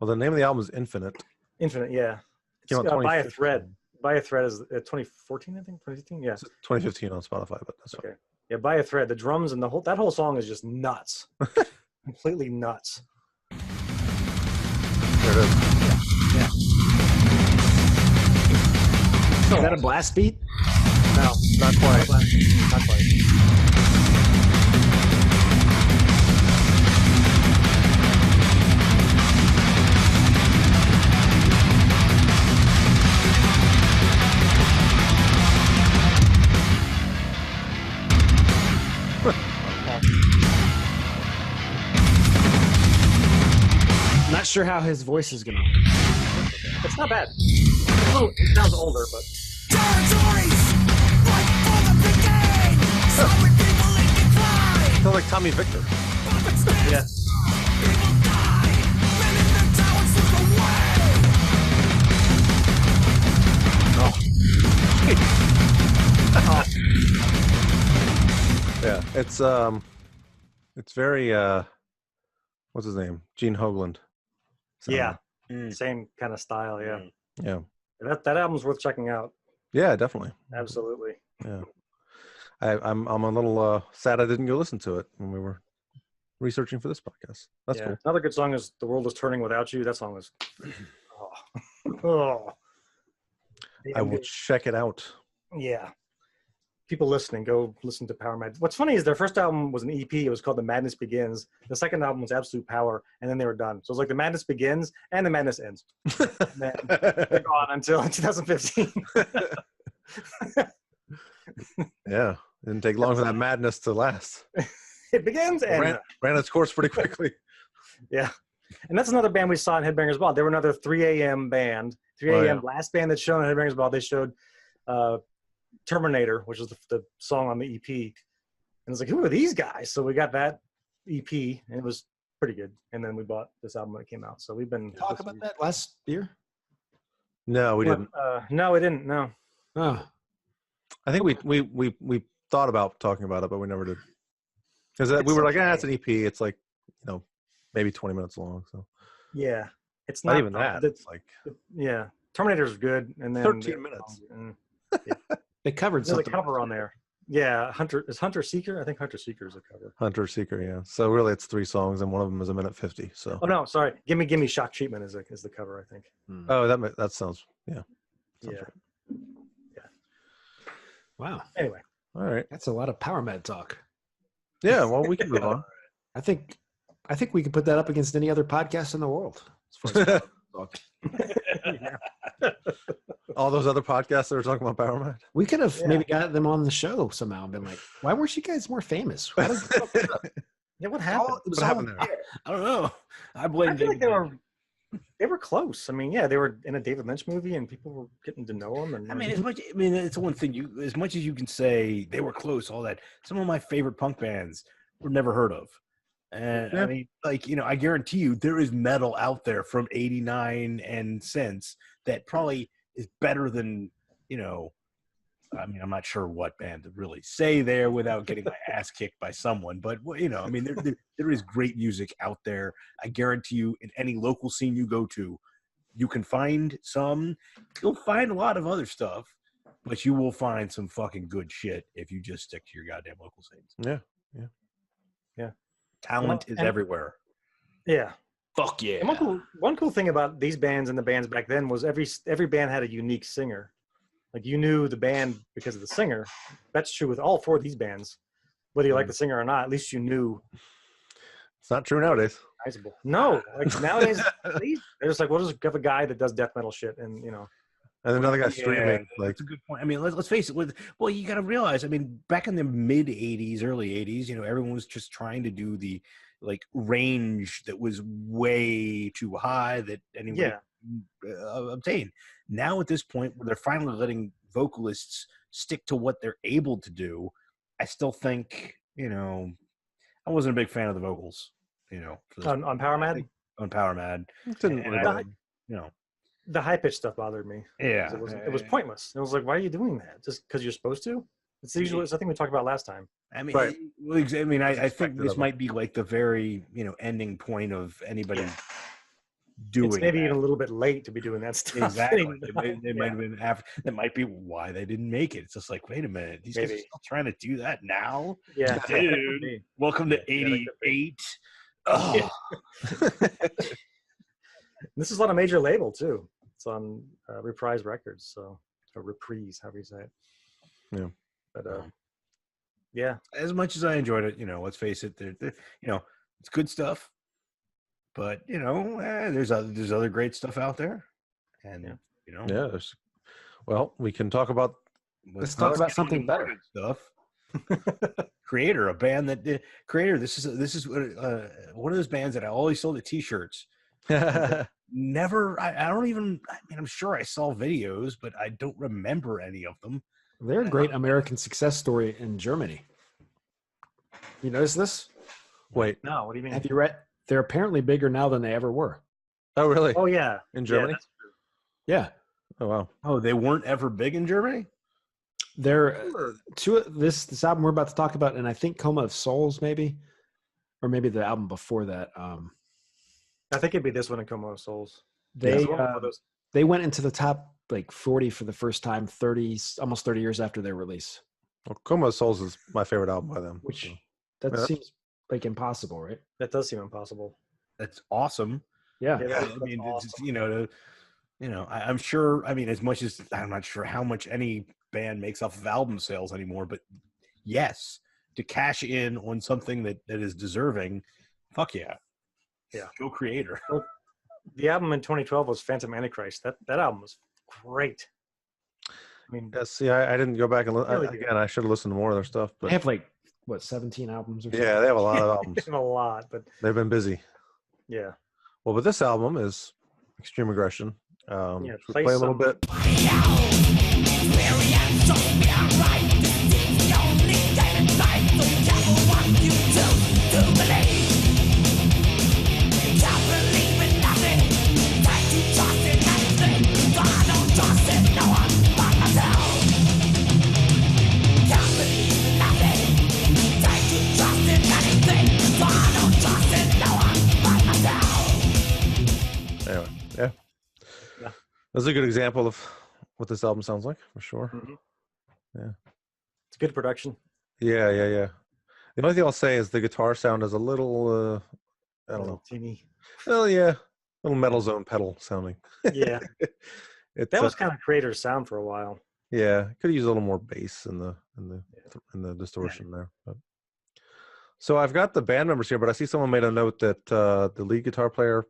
Well, the name of the album is Infinite. Infinite, yeah. It's By a Thread. By a Thread is 2014, I think. 2015, yeah. It's 2015 on Spotify, but that's okay. Yeah, By a Thread. The drums and that whole song is just nuts. Completely nuts. There it is. Yeah. Is that a blast beat? No, not quite. Not quite. Not sure how his voice is gonna. It's not bad. Oh, it sounds older, but. Sounds like Tommy Victor. Yeah. Yeah, it's very what's his name? Gene Hoglan. Yeah, same kind of style. Yeah, yeah. That album's worth checking out. Yeah, definitely. Absolutely. Yeah, I'm a little sad I didn't go listen to it when we were researching for this podcast. That's cool. Another good song is "The World Is Turning Without You." That song is. Oh. I will check it out. Yeah. People listening, go listen to Powermad. What's funny is their first album was an EP. It was called The Madness Begins. The second album was Absolute Power, and then they were done. So it was like The Madness Begins and The Madness Ends. They're gone until 2015. Yeah, didn't take long for that madness to last. It begins and ran its course pretty quickly. Yeah, and that's another band we saw in Headbangers Ball. They were another 3 a.m. band. 3 a.m. yeah. Last band that showed in Headbangers Ball. They showed Terminator, which is the song on the EP, and it's like, who are these guys? So we got that EP, and it was pretty good. And then we bought this album when it came out. So we've been talk about that last year. No, we didn't. No, we didn't. No. Oh. I think we thought about talking about it, but we never did. Because we were like, it's an EP. It's like, maybe 20 minutes long. So yeah, it's not even that. It's like Terminator's good, and then 13 minutes. They covered There's something. a cover on there. Yeah, Hunter Seeker. I think Hunter Seeker is a cover. Hunter Seeker, yeah. So really, it's 3 songs, and one of them is 1:50. So. Oh no, sorry. Gimme Shock Treatment is the cover, I think. Oh, that sounds yeah. Sounds yeah. Right. Yeah. Wow. Anyway. All right. That's a lot of Powermad talk. Yeah. Well, we can move on. I think we can put that up against any other podcast in the world. As far as talk. All those other podcasts that were talking about Powermad. We could have maybe got them on the show somehow and been like, why weren't you guys more famous? What happened? What happened there? I don't know. I blame like they were close. I mean, they were in a David Lynch movie, and people were getting to know them. And it's one thing. As much as you can say they were close, all that. Some of my favorite punk bands were never heard of. And I mean, I guarantee you there is metal out there from '89 and since that probably is better than, I mean, I'm not sure what band to really say there without getting my ass kicked by someone, but I mean, there is great music out there. I guarantee you in any local scene you go to, you can find you'll find a lot of other stuff, but you will find some fucking good shit if you just stick to your goddamn local scenes. Yeah. Talent is everywhere. Yeah. Fuck yeah. And one cool thing about these bands and the bands back then was every band had a unique singer. Like you knew the band because of the singer. That's true with all 4 of these bands. Whether you like the singer or not, at least you knew. It's not true nowadays. No, like nowadays they're just like, we'll just have a guy that does death metal shit, and and another guy streaming. Like, that's a good point. I mean, let's face it. Well, you got to realize. I mean, back in the mid '80s, early '80s, everyone was just trying to do the range that was way too high that anyone obtain. Now at this point, where they're finally letting vocalists stick to what they're able to do, I still think I wasn't a big fan of the vocals. On Powermad. On Powermad, the high pitched stuff bothered me. Yeah, it was pointless. It was like, why are you doing that? Just because you're supposed to? It's usually something we talked about last time. I mean, I think this might be like the very ending point of anybody doing. It's maybe even a little bit late to be doing that stuff. Exactly. It might have been after. That might be why they didn't make it. It's just like, wait a minute, these guys are still trying to do that now. Yeah, dude. Welcome to '88. Oh. This is on a major label too. It's on Reprise Records, so or Reprise, however you say it. Yeah. But yeah. As much as I enjoyed it, let's face it, it's good stuff. But there's other great stuff out there, and there's. Well, we can talk about. Let's talk about something better stuff. Kreator, a band that Kreator. This is one of those bands that I always sold the T-shirts Never. I don't even. I mean, I'm sure I saw videos, but I don't remember any of them. They're a great American success story in Germany. You notice this? Wait. No, what do you mean? Have you read? They're apparently bigger now than they ever were. Oh, really? Oh, yeah. In Germany? Yeah. Oh, wow. Oh, they weren't ever big in Germany? They're this album we're about to talk about, and I think Coma of Souls, maybe, or maybe the album before that. I think it'd be this one in Coma of Souls. They went into the top like 40 for the first time almost 30 years after their release. Well, Coma of Souls is my favorite album by them. Which that seems like impossible, right? That does seem impossible. That's awesome. Yeah. I mean, awesome. I'm sure. I mean, as much as I'm not sure how much any band makes off of album sales anymore, but yes, to cash in on something that is deserving, fuck yeah. Yeah. Go Kreator. Well, the album in 2012 was Phantom Antichrist. That album was great. I mean, yeah, see, I didn't go back and again. I should have listened to more of their stuff. But they have like 17 albums or something? Yeah, they have a lot of albums. a lot, but they've been busy. Yeah. Well, but this album is Extreme Aggression. Play a little bit. Anyway, yeah. That's a good example of what this album sounds like, for sure. Mm-hmm. Yeah. It's good production. Yeah. The only thing I'll say is the guitar sound is a little, I don't know. Teeny. Well, yeah. Little Metal Zone pedal sounding. Yeah. That was kind of Kreator's sound for a while. Yeah. Could have used a little more bass in the distortion there. But. So I've got the band members here, but I see someone made a note that the lead guitar player,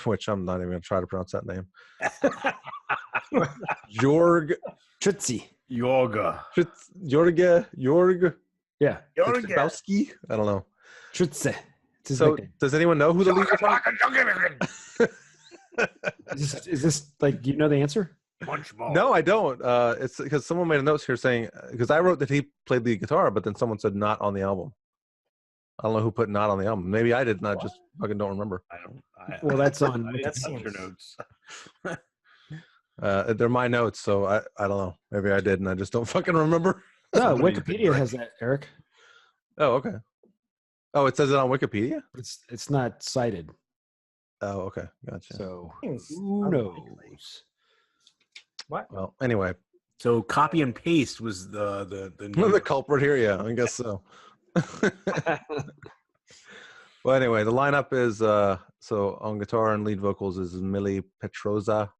which I'm not even going to try to pronounce that name. Jorg Trutzi. Jorg. Yeah. Bowski? I don't know. Trutze. So does anyone know who the lead guitar is this like, do you know the answer? Much more. No, I don't. It's because someone made a note here saying, because I wrote that he played the guitar, but then someone said not on the album. I don't know who put not on the album. Maybe I did, and I just fucking don't remember. Well, that's on. That's your notes. They're my notes, so I don't know. Maybe I did, and I just don't fucking remember. No, Wikipedia has that, Eric. Oh, okay. Oh, it says it on Wikipedia? It's not cited. Oh, okay. Gotcha. So who knows? What? Well, anyway. So copy and paste was the the culprit here. Yeah, I guess so. Well, anyway, the lineup is so on guitar and lead vocals is Millie Petroza,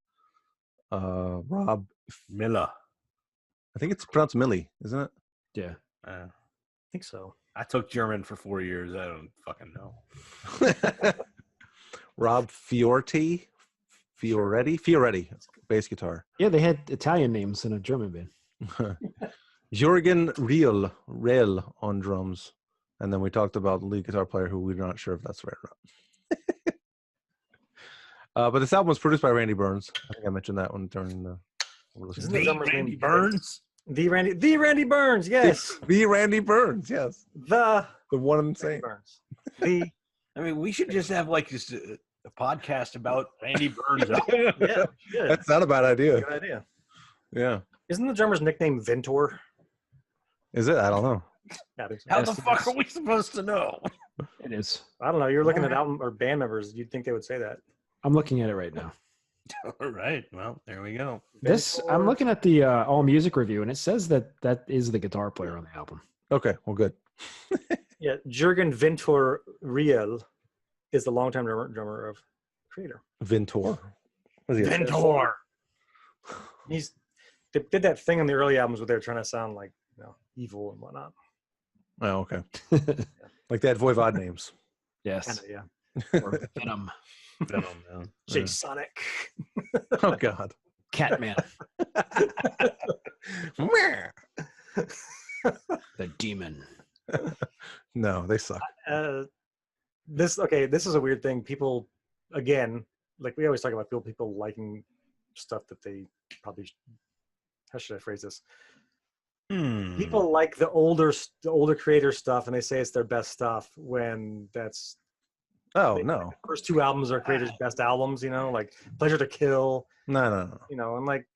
Rob Miller. I think it's pronounced Millie, isn't it? Yeah, I think so. I took German for 4 years. I don't fucking know. Rob Fioretti, bass guitar. Yeah, they had Italian names in a German band. Jürgen Rehl on drums. And then we talked about the lead guitar player, who we're not sure if that's right or not. But this album was produced by Randy Burns. I think I mentioned that one during the... Randy Burns? The Randy Burns, yes. The Randy Burns, yes. The one I'm saying. Burns. I mean, we should just have like just a podcast about Randy Burns. Yeah, that's not a bad idea. Good idea. Yeah. Isn't the drummer's nickname Ventor? Is it? I don't know. How the fuck are we supposed to know? It is. I don't know. You're looking at album or band members. You'd think they would say that. I'm looking at it right now. All right. Well, there we go. I'm looking at the All Music review, and it says that is the guitar player on the album. Okay. Well, good. Yeah. Jürgen Ventor Rehl is the longtime drummer of Kreator. Ventor. Ventor. They did that thing on the early albums where they were trying to sound like, evil and whatnot. Oh, okay. Like they had Voivod names. Yes. Kinda, yeah. Or Venom. Yeah. Jay Sonic. Oh, God. Catman. The demon. No, they suck. This is a weird thing. People again, like we always talk about people liking stuff that they probably, how should I phrase this? People like the older Kreator stuff, and they say it's their best stuff when that's. No. The first 2 albums are Kreator's best albums, like Pleasure to Kill. No. And like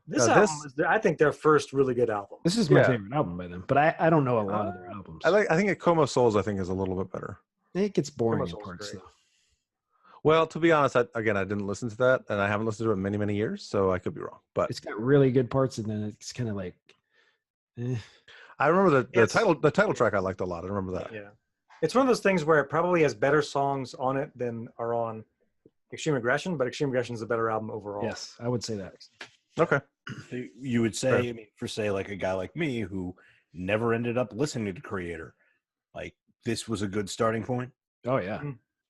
this album is, I think, their first really good album. This is my favorite album by them, but I don't know a lot of their albums. I think Coma Souls, I think, is a little bit better. It gets boring in parts, though. Well, to be honest, I didn't listen to that, and I haven't listened to it in many, many years, so I could be wrong. But it's got really good parts, and then it's kind of like. I remember the title track I liked a lot. I remember that. Yeah, it's one of those things where it probably has better songs on it than are on Extreme Aggression, but Extreme Aggression is a better album overall. Yes, I would say that. Okay. You would say, I mean, for say like a guy like me who never ended up listening to Kreator, like this was a good starting point. Oh yeah.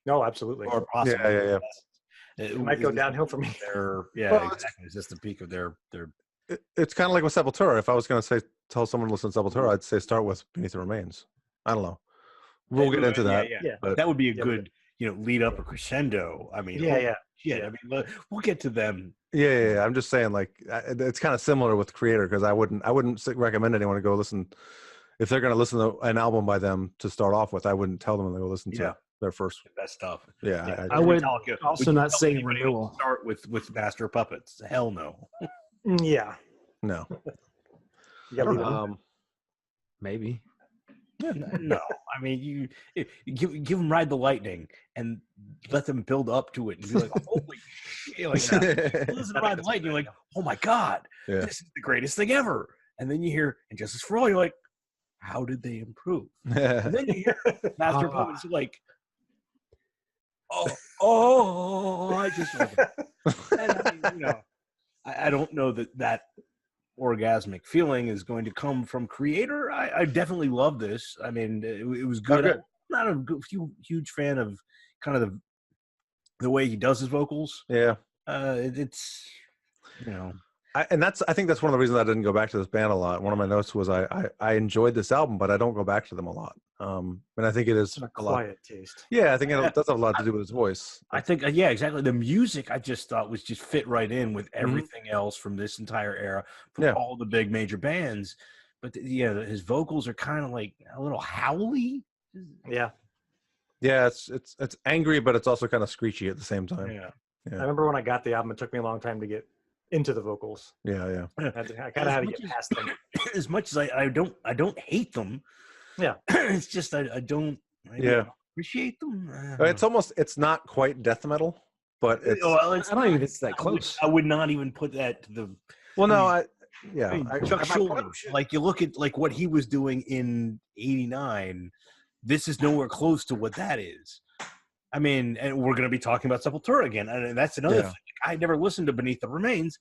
No, absolutely. Or possibly. Yeah. It might go downhill for me. Exactly. Is this the peak of their? It's kind of like with Sepultura. If I was going to tell someone to listen to Sepultura, I'd say start with Beneath the Remains. I don't know. We'll get into that. Yeah. But that would be a good, lead up a crescendo. I mean, I mean, we'll get to them. Yeah. I'm just saying, like, it's kind of similar with Kreator because I wouldn't recommend anyone to go listen. If they're going to listen to an album by them to start off with, I wouldn't tell them to go listen to their first best stuff. Yeah, I would also not say renewal. Start with Master of Puppets. Hell no. Yeah. No. Maybe. No, I mean you give them Ride the Lightning and let them build up to it and be like, holy shit! Like, listen to Ride the Lightning, you're like, oh my god, this is the greatest thing ever. And then you hear Injustice for All, you're like, how did they improve? And then you hear Master of Puppets, you're like, I just love it. And I mean, I don't know that orgasmic feeling is going to come from Kreator. I definitely love this. I mean, it was good. I'm not a huge fan of kind of the way he does his vocals. Yeah. It's I think that's one of the reasons I didn't go back to this band a lot. One of my notes was I enjoyed this album, but I don't go back to them a lot. And I think it is a quiet taste. Yeah, I think it does have a lot to do with his voice. I think exactly. The music I just thought was just fit right in with everything else from this entire era, from all the big major bands. But his vocals are kind of like a little howly. Yeah. Yeah, it's angry, but it's also kind of screechy at the same time. Yeah. I remember when I got the album, it took me a long time to get into the vocals. Yeah. I kind of had to get past them. As much as I don't hate them. Yeah. It's just I don't appreciate them. It's not quite death metal, but it's I don't even think it's that close. I would not even put that to the Chuck Schuldiner. Like you look at like what he was doing in '89, this is nowhere close to what that is. I mean, and we're going to be talking about Sepultura again, and that's another thing. I never listened to Beneath the Remains.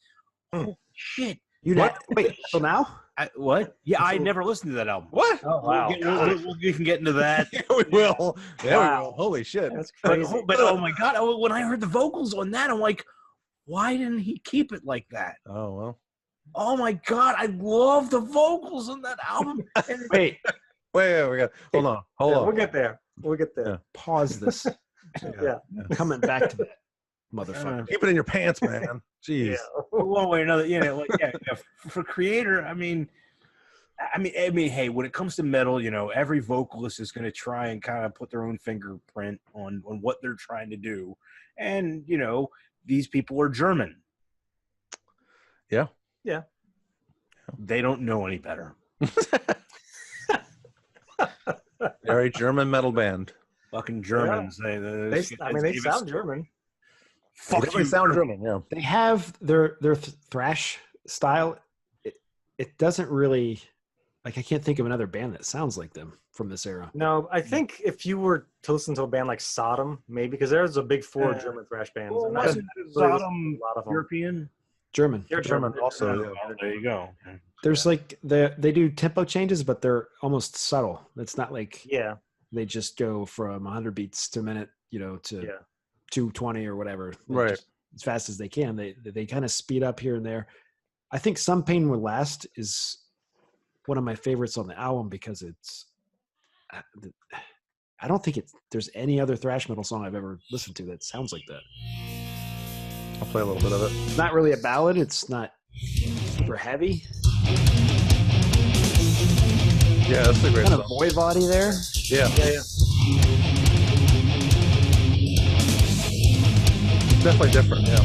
Oh shit! Wait, so now? What? Yeah, I never listened to that album. What? Oh wow! We can get into that. We will. Yeah, we will. Holy shit! That's crazy. But oh my god! When I heard the vocals on that, I'm like, why didn't he keep it like that? Oh well. Oh my god! I love the vocals on that album. Wait. We got. Hold on. We'll get there. Yeah. Pause this. Yeah. Coming back to that, motherfucker. Keep it in your pants, man. Jeez. One way or another, for Kreator, I mean, hey, when it comes to metal, every vocalist is going to try and kind of put their own fingerprint on what they're trying to do, and these people are German. Yeah. They don't know any better. Very German metal band. Fucking Germans. Yeah. They sound German. Fuck you. Sound German. Yeah. They have their thrash style. It doesn't really I can't think of another band that sounds like them from this era. No, I think if you were to listen to a band like Sodom, maybe because there's a big four German thrash bands. Well, wasn't Sodom a lot of European? German. They're German also. Yeah. There you go. There's they do tempo changes, but they're almost subtle. It's not like they just go from 100 beats to a minute, to 220 or whatever, right? As fast as they can. They kind of speed up here and there. I think Some Pain Will Last is one of my favorites on the album because it's I don't think there's any other thrash metal song I've ever listened to that sounds like that. I'll play a little bit of it. It's not really a ballad. It's not super heavy. Yeah, that's a great kind song. of voivody there. Yeah. Definitely different, yeah.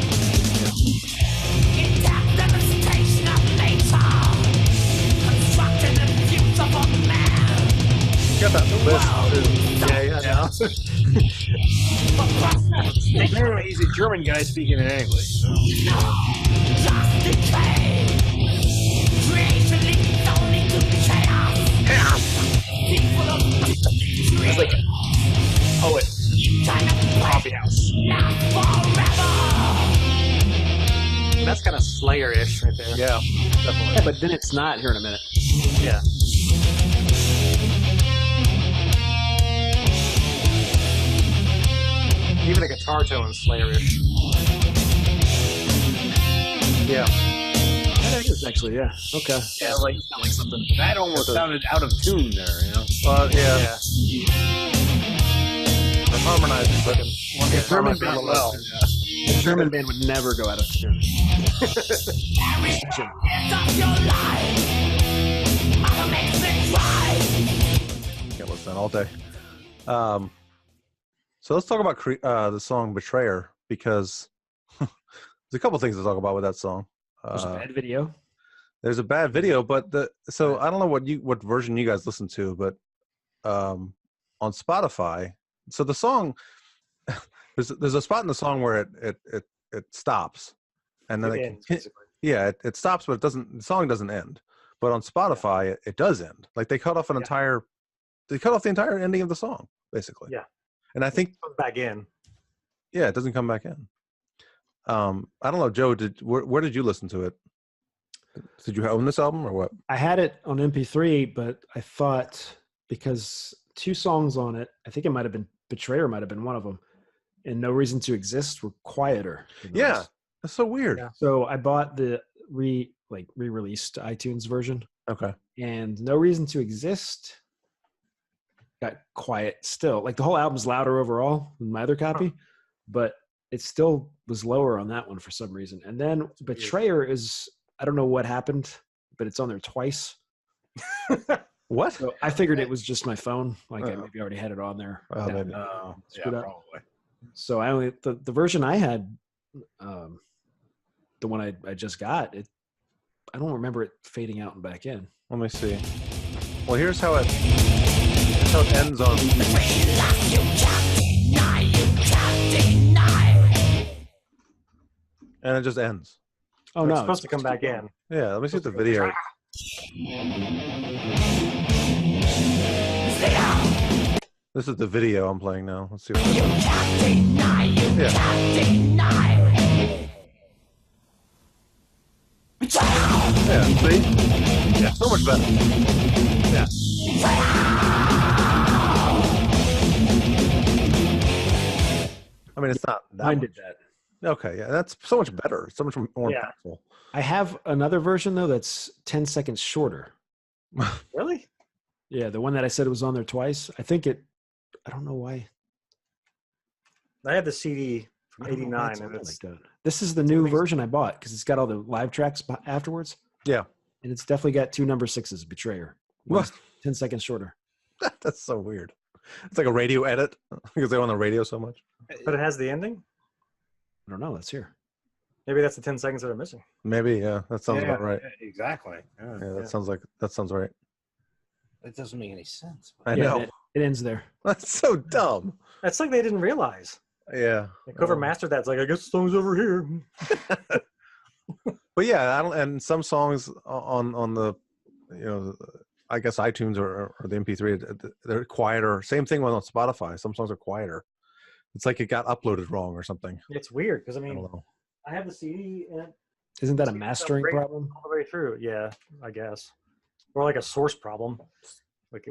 Got that list too. Yeah. He's a German guy speaking in English. So. It's like a poet. Coffee house. That's kind of Slayer-ish right there. Yeah, definitely. Yeah, but then it's not here in a minute. Yeah. Even a guitar tone is Slayer-ish. Yeah. That is actually, yeah. Okay. Yeah, like something. That almost sounded out of tune there, you know? Yeah. The harmonizing fucking. The German band would never go out of tune. Can't listen all day. So let's talk about the song "Betrayer" because there's a couple things to talk about with that song. There's a bad video. There's a bad video, but I don't know what version you guys listen to, but on Spotify. So the song, there's a spot in the song where it stops, and then it stops, but it doesn't. The song doesn't end. But on Spotify, it does end. Like they cut off the entire ending of the song, basically. Yeah. And I think comes back in. Yeah, it doesn't come back in. I don't know, Joe. Where did you listen to it? Did you own this album or what? I had it on MP3, but I thought because 2 songs on it, I think it might have been "Betrayer" might have been one of them, and "No Reason to Exist" were quieter. Yeah, that's so weird. Yeah. So I bought the re-released iTunes version. Okay. And "No Reason to Exist" got quiet still. Like the whole album's louder overall than my other copy, but it still was lower on that one for some reason. And then "Betrayer" is, I don't know what happened, but it's on there twice. What? So I figured it was just my phone. Like I maybe already had it on there. Maybe. Screwed up. So I only the version I had, the one I just got, I don't remember it fading out and back in. Let me see. Well, here's how it ends on. And it just ends. Oh, no. It's supposed to come back in. Yeah, let me see the video. This is the video I'm playing now. Let's see what Yeah, see? Yeah, so much better. Yeah. I mean, it's not that Mine much. did that. Okay, yeah, that's so much better. So much more impactful. I have another version, though, that's 10 seconds shorter. Really? Yeah, the one that I said was on there twice. I don't know why. I had the CD from '89, and it's like that. This is the new version I bought because it's got all the live tracks afterwards. Yeah. And it's definitely got 2 number 6s, "Betrayer." What? 10 seconds shorter. That's so weird. It's like a radio edit because they're on the radio so much. But it has the ending? I don't know. Let's hear. Maybe that's the 10 seconds that are missing. Maybe, yeah. That sounds about right. Exactly. Yeah, that sounds right. It doesn't make any sense. I know. It ends there. That's so dumb. That's like they didn't realize. Yeah. Whoever mastered that's like, I guess the song's over here. But yeah, and some songs on the, I guess iTunes or the MP3, they're quieter. Same thing on Spotify. Some songs are quieter. It's like it got uploaded wrong or something. It's weird because I don't know. I have the CD and Isn't that a mastering problem? all the way through. Yeah, I guess, or like a source problem. Like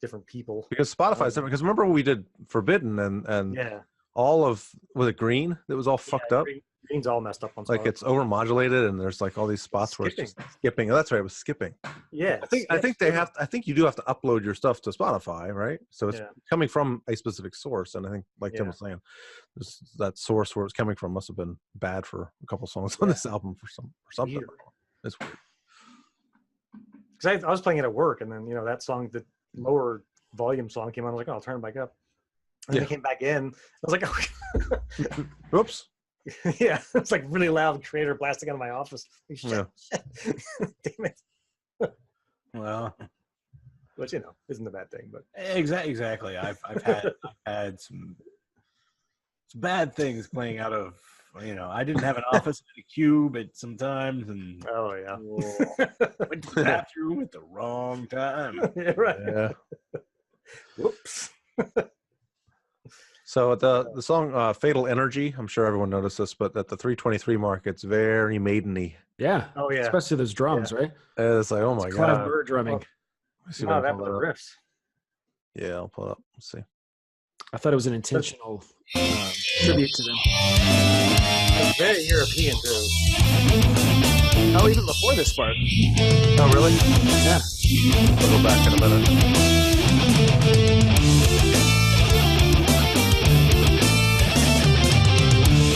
different people. Because Spotify is different. Because remember when we did Forbidden and all of, was it Green? That was all fucked up. scene's all messed up on like it's overmodulated, and there's like all these spots where it's just skipping. Oh, that's right, it was skipping. Yeah, I think you do have to upload your stuff to Spotify, right? So it's coming from a specific source, and I think, like Tim was saying, that source where it's coming from must have been bad for a couple songs on this album for something. Weird. It's weird. Because I was playing it at work, and then that song, the lower volume song came on. I was like, oh, I'll turn it back up. And then it came back in. I was like, oh. Whoops. Yeah, it's like really loud Kreator blasting out of my office. Shit. Damn it. Well, which isn't a bad thing, but exactly. I've had some bad things playing out of. I didn't have an office in a cube at sometimes, and went to the bathroom at the wrong time. Yeah, right. Yeah. Whoops. So the song "Fatal Energy," I'm sure everyone noticed this, but at the 3:23 mark, it's very maideny. Yeah. Oh yeah. Especially those drums, right? It's like, oh my god. Clive Burr drumming. That the riffs. Yeah, I'll pull it up. Let's see. I thought it was an intentional tribute to them. It's very European too. Oh, even before this part. Oh, really? Yeah. I'll go back in a minute.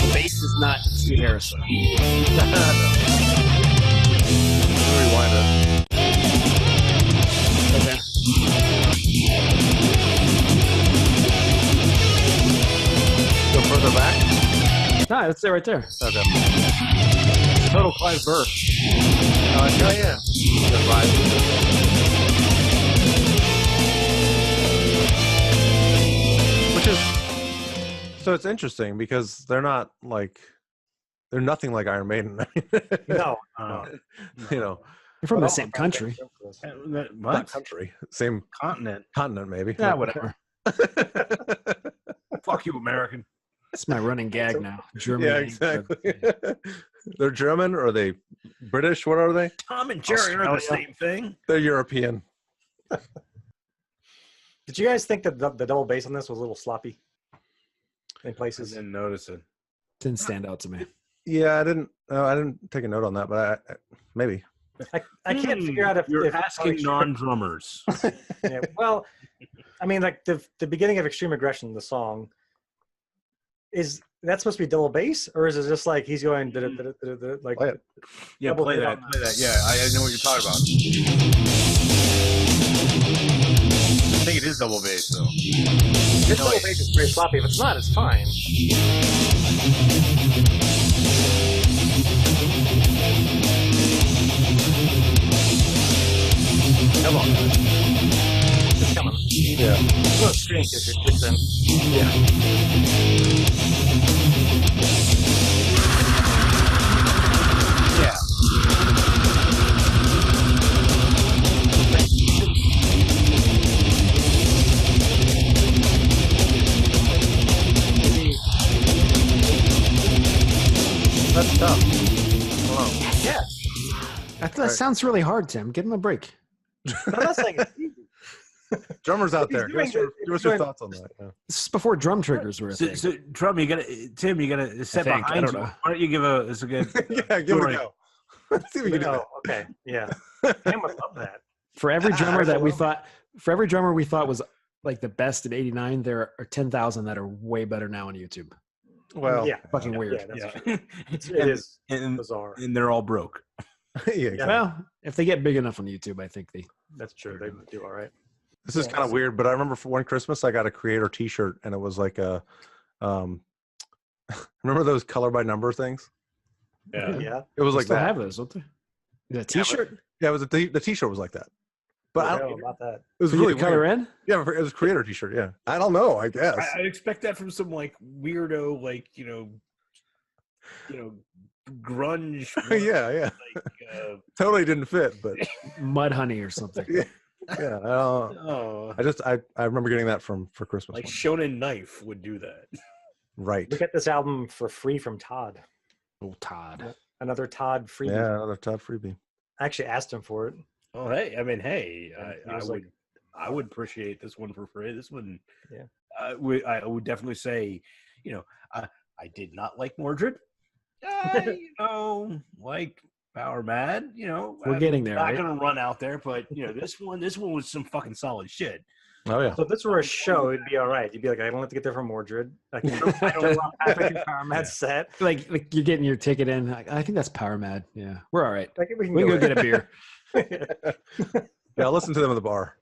The bass is not Steve Harrison. Rewind it. Okay. Go further back? No, that's it right there. Okay. Total Clive Burr. Yeah. Good vibe. Which is, so it's interesting because they're nothing like Iron Maiden. No. You're from the same country. Not country. Same continent. Continent, maybe. Yeah, whatever. Fuck you, American. That's my running gag now. Germany. Yeah, exactly. They're German, or are they British? What are they? Tom and Jerry are the same thing. They're European. Did you guys think that the double bass on this was a little sloppy in places? I didn't notice it. Didn't stand out to me. Yeah, I didn't take a note on that, but maybe. I can't figure out if you're asking non-drummers. Yeah, well, I mean, like the beginning of Extreme Aggression, the song, is that supposed to be double bass, or is it just like he's going like? Play it. Yeah, play that. Yeah, I know what you're talking about. I think it is double bass, though. This double bass is very sloppy. If it's not, it's fine. Come on, man. It's coming. Yeah. Go screen kicks in. Yeah. Yeah. That's tough. Wow. Yeah. That sounds really hard, Tim. Give him a break. I'm not saying it's easy. Drummers out there, give us your thoughts on that. Yeah. This is before drum triggers were a thing. So Drum, Tim, you gotta step behind you. Why don't you give us a good? Yeah, give it a go. Let's see if we can do it. Okay, yeah. Tim would love that. For every drummer we thought was like the best in '89, there are 10,000 that are way better now on YouTube. Well, yeah, fucking weird. Yeah, that's true. It is bizarre. And they're all broke. Yeah, exactly. Well, if they get big enough on YouTube, I think that's true. They do all right. This is kind of weird, but I remember for one Christmas I got a Kreator T-shirt, and it was like a, remember those color by number things? Yeah. It was like still that. have those, don't they? Is that a T-shirt? Yeah, it was the T-shirt was like that. But I don't know about that. It was For really you to color weird. in? Yeah, it was a Kreator T-shirt. Yeah, I don't know. I guess I'd expect that from some like weirdo, like grunge. yeah. Like, totally didn't fit, but Mudhoney or something. Yeah. I remember getting that for Christmas. Like Shonen Knife would do that. Right. We get this album for free from Todd. Oh, Todd. Another Todd freebie. Yeah, another Todd freebie. I actually asked him for it. Oh, hey. I mean, hey. I would appreciate this one for free. This one. Yeah. I would definitely say, I did not like Mordred. Like Powermad, We're getting there. Not Right? gonna run out there, but this one was some fucking solid shit. Oh yeah. So if this were a show, it'd be all right. You'd be like, I don't have to get there from Mordred. I can go Powermad set. Like you're getting your ticket in. I think that's Powermad. Yeah, we're all right. We can go get a beer. Yeah, I'll listen to them at the bar.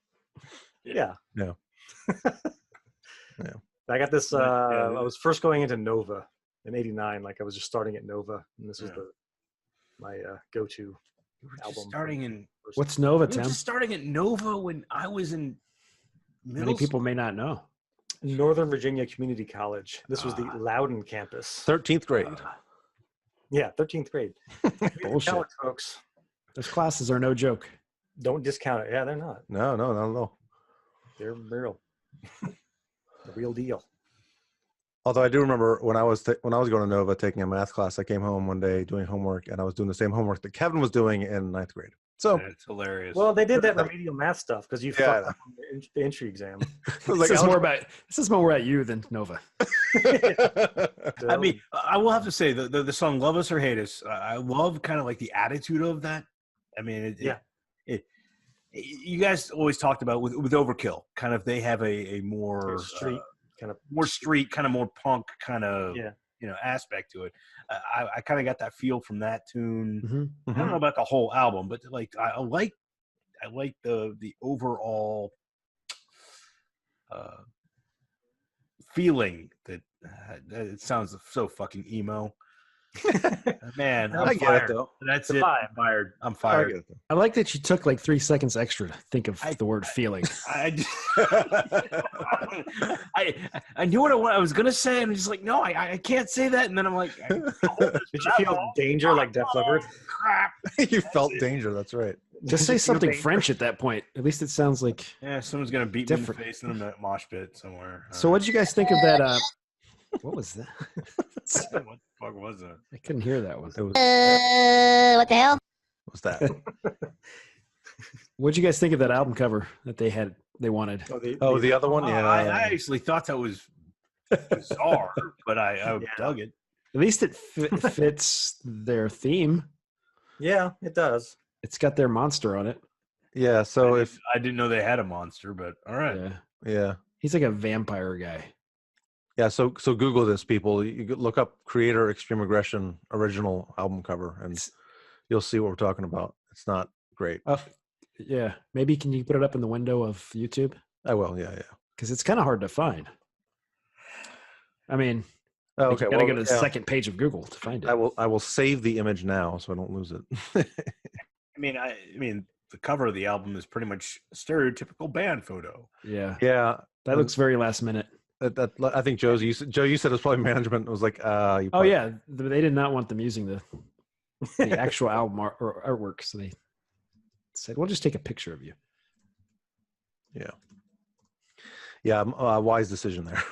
Yeah. Yeah. I got this. I was first going into Nova in '89. Like I was just starting at Nova, and this was my go-to album. What's Nova, Tim? Just starting at Nova when I was in Many people may not know. Northern Virginia Community College. This was the Loudon campus. 13th grade. Yeah, 13th grade. Bullshit, college, folks. Those classes are no joke. Don't discount it. Yeah, they're not. No, not at all. They're real. The real deal. Although I do remember when I was going to Nova taking a math class, I came home one day doing homework, and I was doing the same homework that Kevin was doing in 9th grade. So it's hilarious. Well, they did that remedial math stuff because you fucked up on the entry exam. This is more about you than Nova. I mean, I will have to say the song "Love Us or Hate Us." I love kind of like the attitude of that. I mean, you guys always talked about with Overkill. Kind of, they have a more street kind of more punk kind of aspect to it. I kind of got that feel from that tune. Mm-hmm. I don't know about the whole album, but like I like the overall feeling that it sounds so fucking emo. Man, I'm fired. Though. That's it. I'm fired. I'm fired. I like that you took like 3 seconds extra to think of the word feeling. I knew what I was gonna say, and I'm just like, no, I can't say that. And then I'm like, did you feel danger like Def Leppard? Crap. You felt danger. That's right. Just say something French at that point. At least it sounds like someone's gonna beat me in the face in a mosh pit somewhere. So, what did you guys think of that? What was that? What the fuck was that? I couldn't hear that one. It was, what the hell? What was that? What did you guys think of that album cover that they wanted? The other one? Yeah. I actually thought that was bizarre, but I dug it. At least it fits their theme. Yeah, it does. It's got their monster on it. Yeah, so I didn't know they had a monster, but all right. Yeah. He's like a vampire guy. Yeah, so Google this, people. You could look up Kreator Extreme Aggression original album cover, and you'll see what we're talking about. It's not great. Yeah, maybe can you put it up in the window of YouTube? I will. Yeah. Because it's kind of hard to find. I mean, okay. You gotta go to the second page of Google to find it. I will save the image now so I don't lose it. I mean, the cover of the album is pretty much a stereotypical band photo. Yeah. Yeah. That looks very last minute. I think Joe, you said it was probably management. It was like, they did not want them using the actual album or artwork, so they said, "We'll just take a picture of you." Yeah, wise decision there.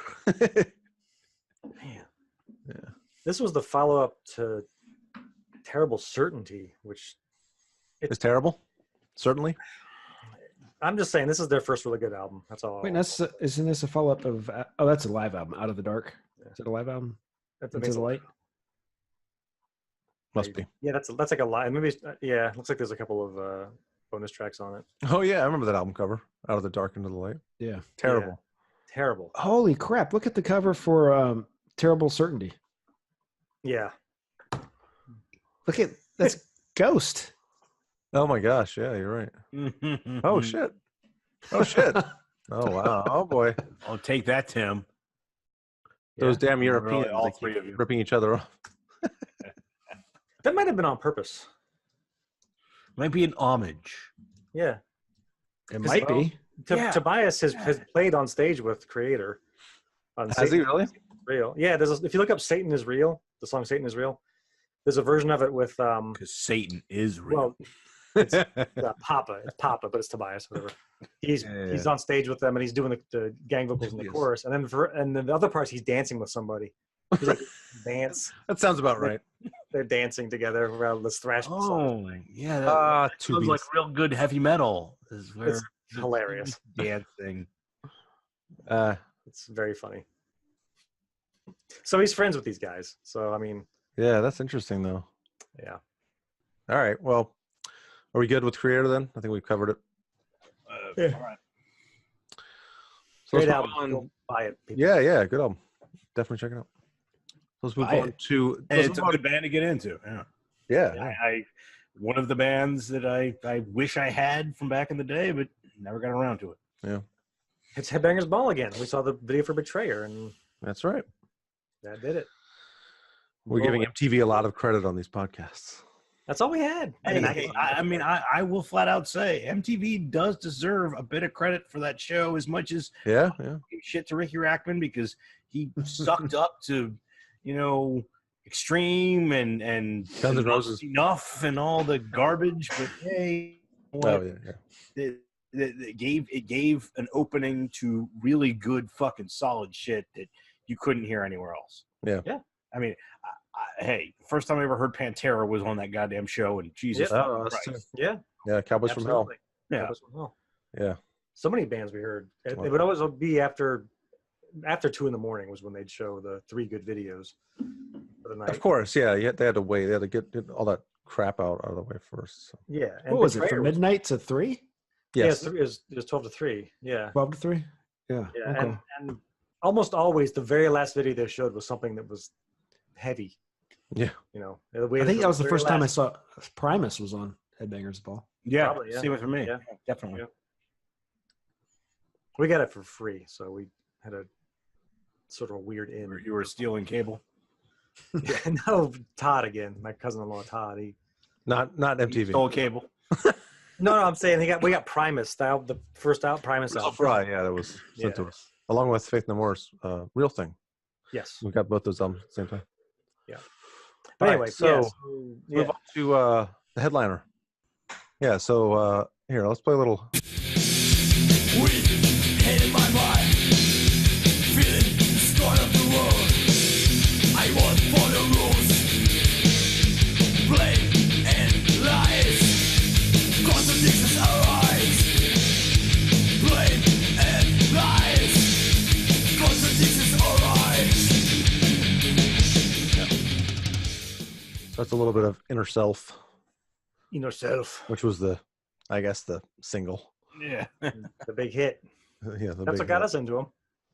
Man, yeah. This was the follow-up to Terrible Certainty, which it's terrible. Certainly. I'm just saying this is their first really good album. That's all. Wait, isn't this a follow-up of? Oh, that's a live album, Out of the Dark. Is it a live album? That's Into the Light. Must be. Yeah, that's like a live. Maybe it looks like there's a couple of bonus tracks on it. Oh yeah, I remember that album cover, Out of the Dark into the Light. Yeah, terrible. Yeah. Terrible. Holy crap! Look at the cover for Terrible Certainty. Yeah. Look at that's Ghost. Oh my gosh! Yeah, you're right. Oh shit! Oh shit! Oh wow! Oh boy! I'll take that, Tim. Those damn Europeans! All three of you ripping each other off. That might have been on purpose. Might be an homage. Yeah, it might be. Tobias has played on stage with Kreator. Has he really? Real? Yeah. If you look up "Satan Is Real," the song "Satan Is Real," there's a version of it with because Satan is real. Well, it's Papa. It's Papa, but it's Tobias. Whatever. He's on stage with them, and he's doing the gang vocals in the chorus, and then the other parts he's dancing with somebody. He's like dance. That sounds about right. They're dancing together around this thrash. Yeah. That sounds like real good heavy metal. It's hilarious. Dancing. It's very funny. So he's friends with these guys. So I mean, Yeah, that's interesting though. Yeah. All right. Well, are we good with Kreator then? I think we've covered it. Yeah. All right. So Great let's album. move on. Go buy it. People. Yeah, good album. Definitely check it out. Let's move on to. And it's a good band to get into. Yeah. I one of the bands that I wish I had from back in the day, but never got around to it. Yeah. It's Headbangers Ball again. We saw the video for Betrayer, and that's right. That did it. We're giving MTV a lot of credit on these podcasts. That's all we had. I will flat out say MTV does deserve a bit of credit for that show as much as shit to Ricky Rackman, because he sucked up to, Extreme and Guns N' Roses Enough and all the garbage, but hey, it gave an opening to really good fucking solid shit that you couldn't hear anywhere else. Yeah. I mean, hey, first time I ever heard Pantera was on that goddamn show, and Jesus Christ. Yeah. Yeah, Cowboys from Hell. Yeah. Cowboys from Hell. Yeah. So many bands we heard. It would always be after 2 a.m. was when they'd show the 3 good videos for the night. Of course, yeah. They had to wait. They had to get all that crap out of the way first. So. Yeah. And what was it, from midnight to 3? Yes. Yeah, it was 12 to 3. Yeah. 12 to 3? Yeah. Okay. And almost always the very last video they showed was something that was heavy. Yeah. I think that was the first time I saw Primus was on Headbangers Ball. Yeah. Probably, Same for me. Yeah. Definitely. Yeah. We got it for free, so we had a sort of a weird in. You were stealing cable? Yeah, no, Todd again. My cousin-in-law Todd. Not MTV. He stole cable. No, I'm saying we got Primus, the first Primus album. Right, yeah, that was sent to us. Along with Faith No More's Real Thing. Yes. We got both those albums at the same time. Yeah. But anyway, move on to the headliner. Yeah, so here, let's play a little. In my mind, feeling scorn of the world. I want for the rules, blame and lies. Contradictions arise. Blame and lies. Contradictions arise. So that's a little bit of Inner Self. Inner Self. Which was the single. Yeah. The big hit. Yeah, that's what got us into them.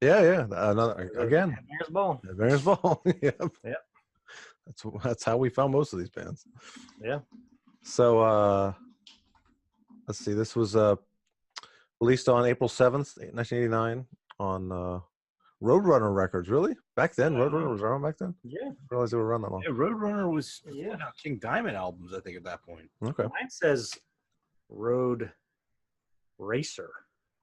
Yeah. Another again. Headbangers Ball. Headbangers Ball. Yep. Yeah. That's how we found most of these bands. Yeah. So let's see. This was released on April 7th, 1989 on Roadrunner Records. Really? Back then, Roadrunner was around back then? Yeah. I didn't realize they were around that long. Yeah, Roadrunner was putting out King Diamond albums, I think, at that point. Okay. Mine says Road Racer.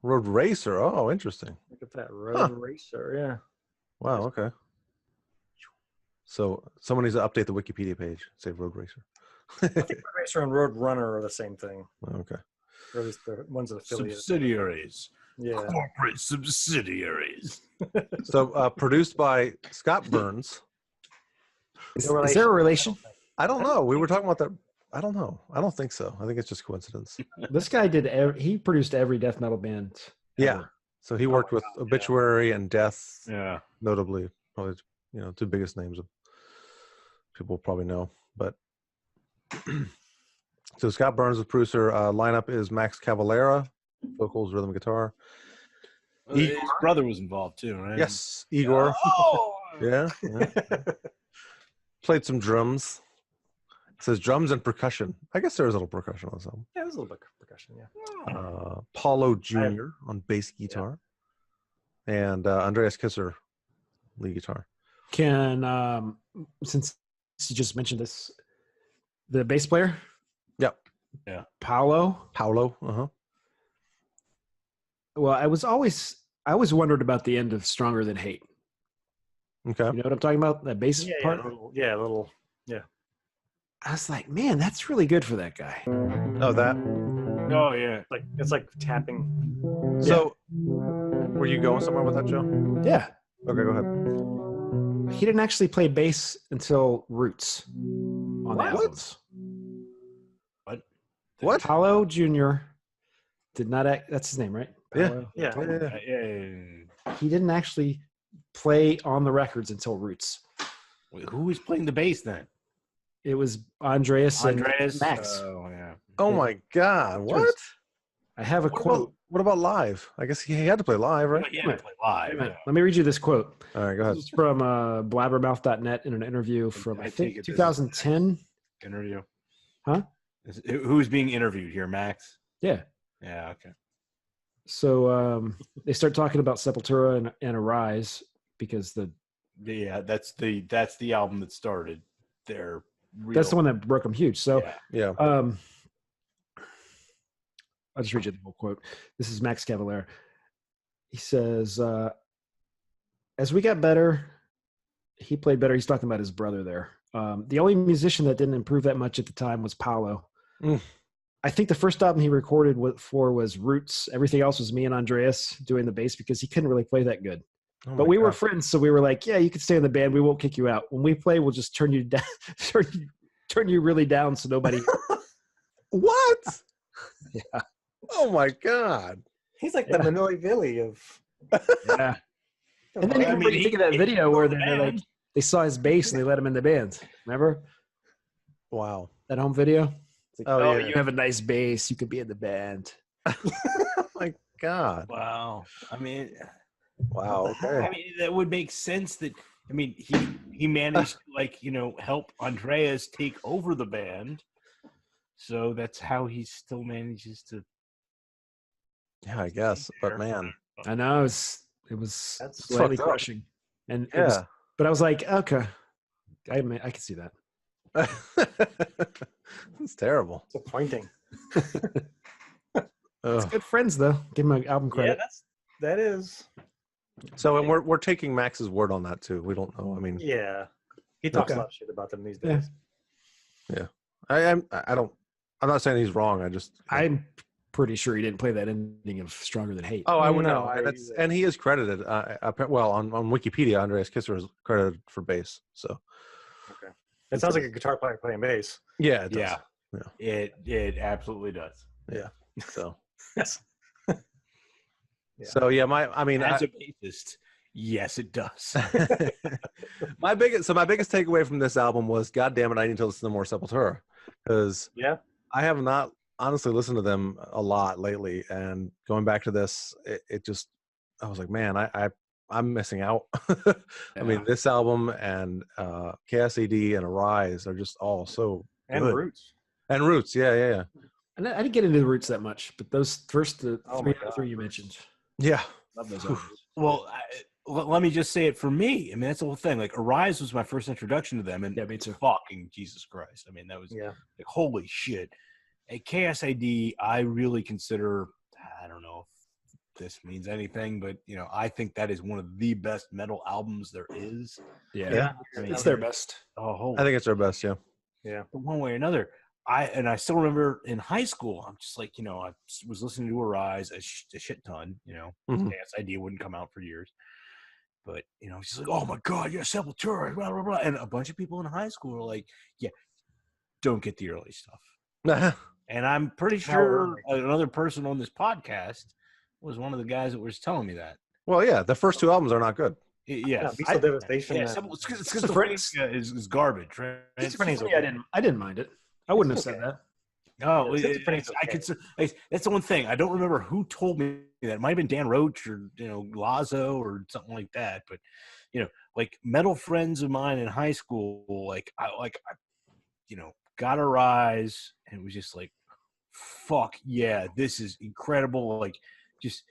Road Racer. Oh, interesting. Look at that. Road Racer. Yeah. Wow. Okay. So someone needs to update the Wikipedia page. Say Road Racer. I think Road Racer and Road Runner are the same thing. Okay. Or at least the ones that affiliated. Subsidiaries. Yeah. Corporate subsidiaries. So produced by Scott Burns. Is there a relation? I don't know. We were talking about that. I don't know. I don't think so. I think it's just coincidence. This guy he produced every death metal band. Yeah. So he worked with Obituary and Death. Yeah. Notably, probably, two biggest names of people probably know. But so Scott Burns, the producer. Lineup is Max Cavalera, vocals, rhythm, guitar. His brother was involved too, right? Yes, Igor. Oh! Yeah. Played some drums. It says drums and percussion. I guess there was a little percussion on this album. Yeah, there's a little bit of percussion, yeah. Paulo Jr. on bass guitar. And Andreas Kisser, lead guitar. Can, since you just mentioned this, the bass player? Yep. Yeah. Paulo, Well, I always wondered about the end of Stronger Than Hate. Okay. You know what I'm talking about? That bass part? Yeah, a little. I was like, man, that's really good for that guy. Oh, that? Oh, yeah. It's like tapping. So, were you going somewhere with that, Joe? Yeah. Okay, go ahead. He didn't actually play bass until Roots on the albums. What? Paulo Jr. did not act. That's his name, right? Paulo? Yeah. He didn't actually play on the records until Roots. Wait, who was playing the bass then? It was Andreas and Andreas? Max. Oh, yeah. Oh my God! What? I have a quote. What about live? I guess he had to play live, right? He had to play live. Wait a minute. Let me read you this quote. All right, go ahead. This is from blabbermouth.net in an interview from I think 2010. Interview. Huh? Who's being interviewed here, Max? Yeah. Yeah. Okay. So they start talking about Sepultura and Arise because that's the album that started their. That's the one that broke them huge. So yeah. I'll just read you the whole quote. This is Max Cavalera. He says, as we got better, he played better. He's talking about his brother there. The only musician that didn't improve that much at the time was Paolo. I think the first album he recorded for was Roots. Everything else was me and Andreas doing the bass because he couldn't really play that good. Oh but we were friends, so we were like, yeah, you can stay in the band. We won't kick you out. When we play, we'll just turn you down, turn you really down so nobody. What? Yeah. Oh my God. He's like the Manoli Billy of. Yeah. And then you think of that video where they saw his bass and they let him in the band. Remember? Wow. That home video? Like, yeah. You have a nice bass. You could be in the band. Oh my God. Wow. I mean. Wow. Okay. I mean, that would make sense. He managed to help Andreas take over the band. So that's how he still manages to. Yeah, I guess. But man, I know it was slightly crushing, and but I was like, okay, I can see that. It's terrible. Disappointing. It's good friends though. Give him an album credit. Yeah, that is. So, and we're taking Max's word on that too. We don't know. I mean, yeah, he talks a lot of shit about them these days. Yeah, I'm not saying he's wrong. I'm pretty sure he didn't play that ending of Stronger Than Hate. Oh, I would know. And he is credited. Well, on Wikipedia, Andreas Kisser is credited for bass. So, okay, it sounds like a guitar player playing bass. Yeah, it does. Yeah. It absolutely does. Yeah. So. Yeah. So yeah, as a bassist, yes, it does. my biggest takeaway from this album was, God damn it, I need to listen to more Sepultura, because I have not honestly listened to them a lot lately, and going back to this, I was like, man, I'm missing out. I mean, this album and KSAD and Arise are just all so good. Roots, yeah. And I didn't get into the Roots that much, but those first three you mentioned. Yeah. Love those albums. Well, let me just say it for me. I mean, that's the whole thing. Like, Arise was my first introduction to them, and me too. Fucking Jesus Christ. I mean, that was like, holy shit. At KSID, I really consider, I don't know if this means anything, but I think that is one of the best metal albums there is. Yeah. I mean, it's their best. I think it's their best. Yeah. Yeah. But one way or another. I still remember in high school, I'm just like, I was listening to Arise a shit ton, KSID wouldn't come out for years. But, it's just like, oh my God, yeah, Sepultura, blah, blah, blah. And a bunch of people in high school were like, yeah, don't get the early stuff. And I'm pretty sure another person on this podcast was one of the guys that was telling me that. Well, yeah, the first two albums are not good. Yeah, Beast of Devastation. Yeah, it's because the phrase is garbage, right? I didn't mind it. I wouldn't have said that. Oh, I could. That's the one thing I don't remember who told me that. It might have been Dan Roach or Lazo or something like that. But like metal friends of mine in high school, I got Arise and was just like, fuck yeah, this is incredible. Like, just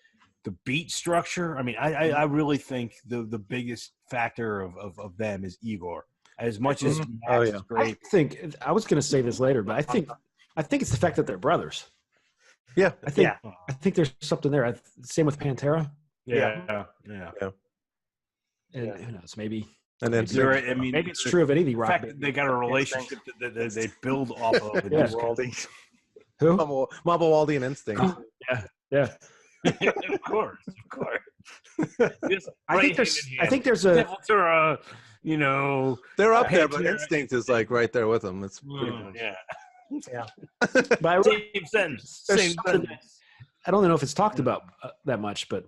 the beat structure. I mean, I really think the biggest factor of them is Igor. As much as Max is great. I was going to say this later, but I think it's the fact that they're brothers. Yeah, I think there's something there. Same with Pantera. Yeah. And who knows? Maybe. And then maybe it's true of any rock. The fact that they got a relationship that they build off of. Who? Mamba Waldy and Instinct. Yeah. Of course. I think there's a. Sepultura, they're up there, but Instinct is like right there with them. It's pretty much. Yeah. But Same sentence. I don't know if it's talked about that much, but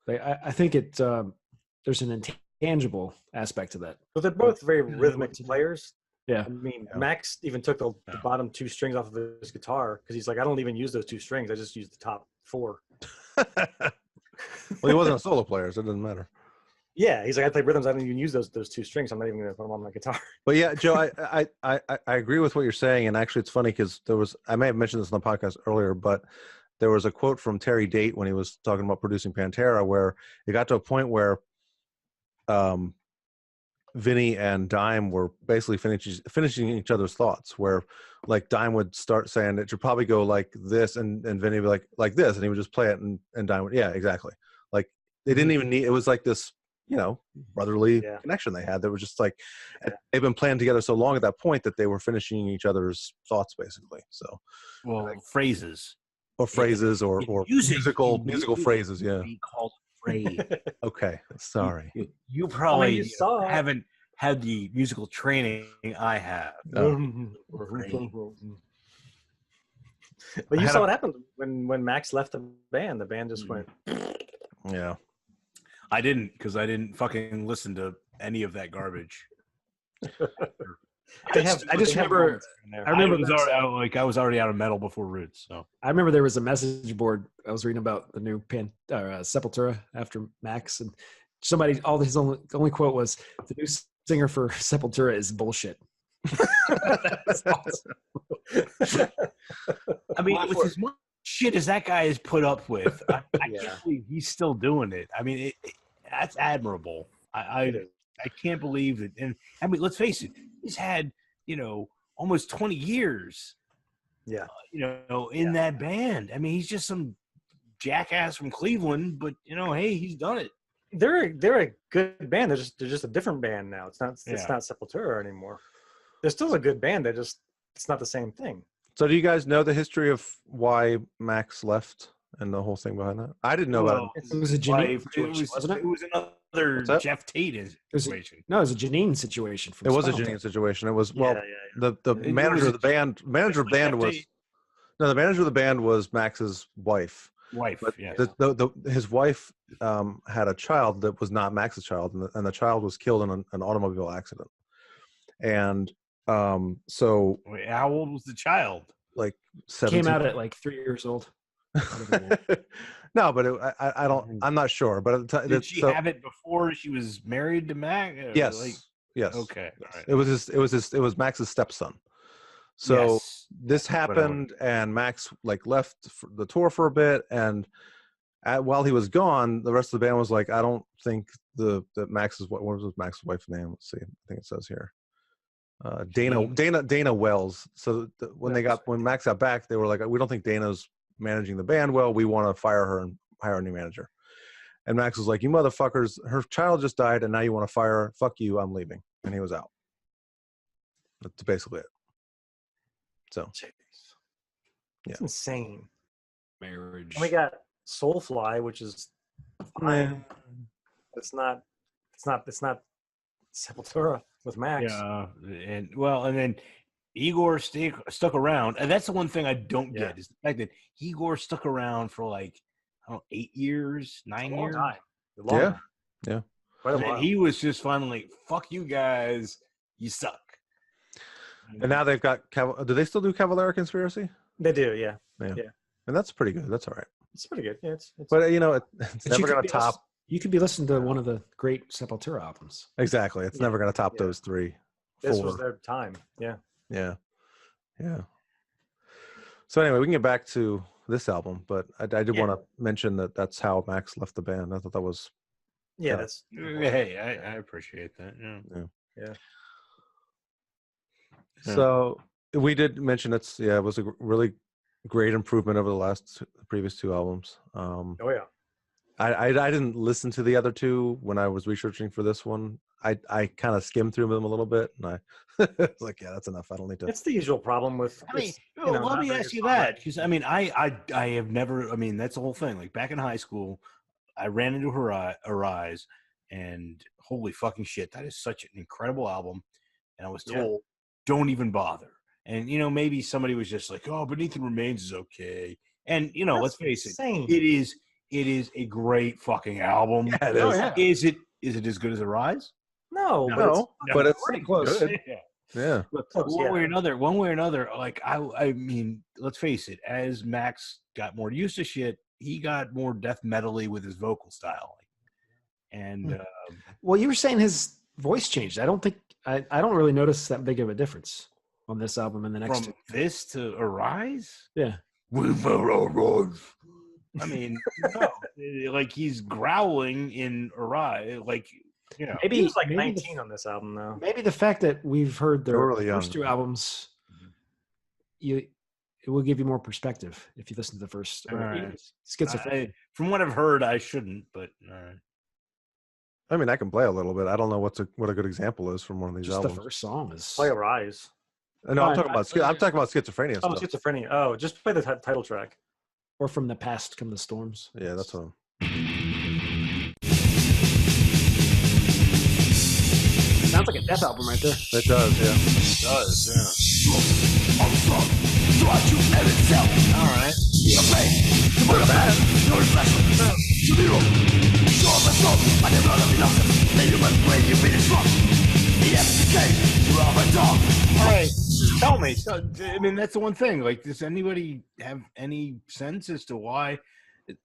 I think there's an tangible aspect to that. But they're both very rhythmic players. Yeah. I mean, Max even took the bottom 2 strings off of his guitar because he's like, I don't even use those 2 strings. I just use the top 4. Well, he wasn't a solo player, so it doesn't matter. Yeah, he's like, I play rhythms. I don't even use those 2 strings. I'm not even going to put them on my guitar. But yeah, Joe, I agree with what you're saying, and actually, it's funny because I may have mentioned this on the podcast earlier, but there was a quote from Terry Date when he was talking about producing Pantera, where it got to a point where Vinny and Dime were basically finishing each other's thoughts, where like Dime would start saying it should probably go like this, and Vinny would be like this, and he would just play it, and Dime would, yeah, exactly. Like they didn't even need, it was like this, brotherly connection they had. That was just like, they've been playing together so long at that point that they were finishing each other's thoughts basically. So, phrases. Or phrases, or musical phrases, yeah. Be called phrase. Okay, sorry. You probably haven't had the musical training I have. But you saw what happened when Max left the band. The band just went. Yeah. I didn't, because I didn't fucking listen to any of that garbage. I just remember I was already out of metal before Roots. So I remember there was a message board I was reading about the new Sepultura after Max, and somebody, his only quote was, "The new singer for Sepultura is bullshit." That's awesome. I mean, with as much shit as that guy has put up with, I can't believe he's still doing it. I mean, that's admirable. I can't believe it. And I mean, let's face it, he's had, almost 20 years, in that band. I mean, he's just some jackass from Cleveland, but hey, he's done it. They're a good band. They're just a different band now. It's not Sepultura anymore. They're still a good band. It's not the same thing. So do you guys know the history of why Max left and the whole thing behind that? I didn't know about it. It was a Janine situation, wasn't it? It was another Jeff Tate situation. No, it was a Janine situation. It was a Janine situation. It was, the manager of the band, the manager of the band was Max's wife. But his wife had a child that was not Max's child, and the child was killed in an automobile accident. And so wait, how old was the child? Like 17. Came out at like 3 years old. No, but I'm not sure. But at the time, did she have it before she was married to Max? Yes. Yes. Okay. All right. It was Max's stepson. So this happened, and Max left the tour for a bit, and while he was gone, the rest of the band was like, I don't think that Max's, what was Max's wife's name? Let's see. I think it says here. Dana Wells. So when Max got back, they were like, we don't think Dana's managing the band well. We want to fire her and hire a new manager. And Max was like, you motherfuckers, her child just died, and now you want to fire her? Fuck you, I'm leaving. And he was out. That's basically it. So, it's insane. Marriage. And we got Soulfly, which is fine. It's not Sepultura with Max. Yeah, and then Igor stuck around, and that's the one thing I don't get is the fact that Igor stuck around for 8 years, 9 years. Yeah. And he was just finally, fuck you guys, you suck. And now they've got. Do they still do Cavalera Conspiracy? They do, yeah. And that's pretty good. That's all right. It's pretty good. Yeah, it's but it's never going to top. You could be listening to one of the great Sepultura albums. Exactly. It's never going to top those 3. This was their time. Yeah. Yeah. So anyway, we can get back to this album, but I did want to mention that's how Max left the band. I thought that was. Yeah, that's. Hey, I appreciate that. Yeah. So we did mention it was a really great improvement over the previous 2 albums. I didn't listen to the other 2 when I was researching for this one. I kind of skimmed through them a little bit, and I was like, yeah, that's enough. I don't need to. It's the usual problem with. Let me ask you that, because I have never. That's the whole thing. Back in high school, I ran into Arise, and holy fucking shit, that is such an incredible album. And I was told, don't even bother. And maybe somebody was just like, oh, Beneath the Remains is okay. And let's face it, it is a great fucking album. Yeah, it is. Is it Is it as good as Arise? No, but it's pretty close. Good. Yeah. One way or another, like I mean, let's face it, as Max got more used to shit, he got more death metal-y with his vocal style. And well, you were saying his voice changed. I don't really notice that big of a difference on this album and the next from this to Arise? Yeah. I mean, no, like he's growling in Arise, like, you know. Maybe he was like 19 on this album, though. Maybe the fact that we've heard their really first two albums, it will give you more perspective if you listen to the first. Right. Schizophrenia. From what I've heard, I shouldn't, but I mean, I can play a little bit. I don't know what a good example is from one of these just albums. The first song is Play Arise. No, I'm talking about schizophrenia. Oh, stuff. Schizophrenia. Oh, just play the title track. Or From the Past Come the Storms. Yeah, that's what. Sounds like a death album right there. It does, yeah. It does, yeah. All right. All right. Tell me. So, I mean, that's the one thing. Like, does anybody have any sense as to why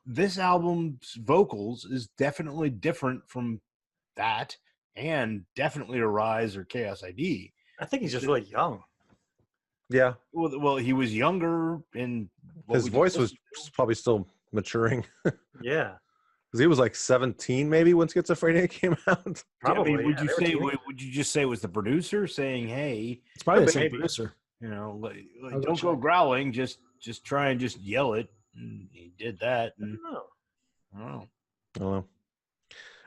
this album's vocals is definitely different from that, and definitely Arise or Chaos ID? I think he's just really young. Yeah. Well, he was younger, and his voice was probably still maturing. Yeah. Because he was like 17 maybe when Schizophrenia came out. Probably. I mean, would you just say it was the producer saying, "Hey, it's probably the same producer"? You know, like don't go growling. Just try and just yell it. And he did that. And, I don't know.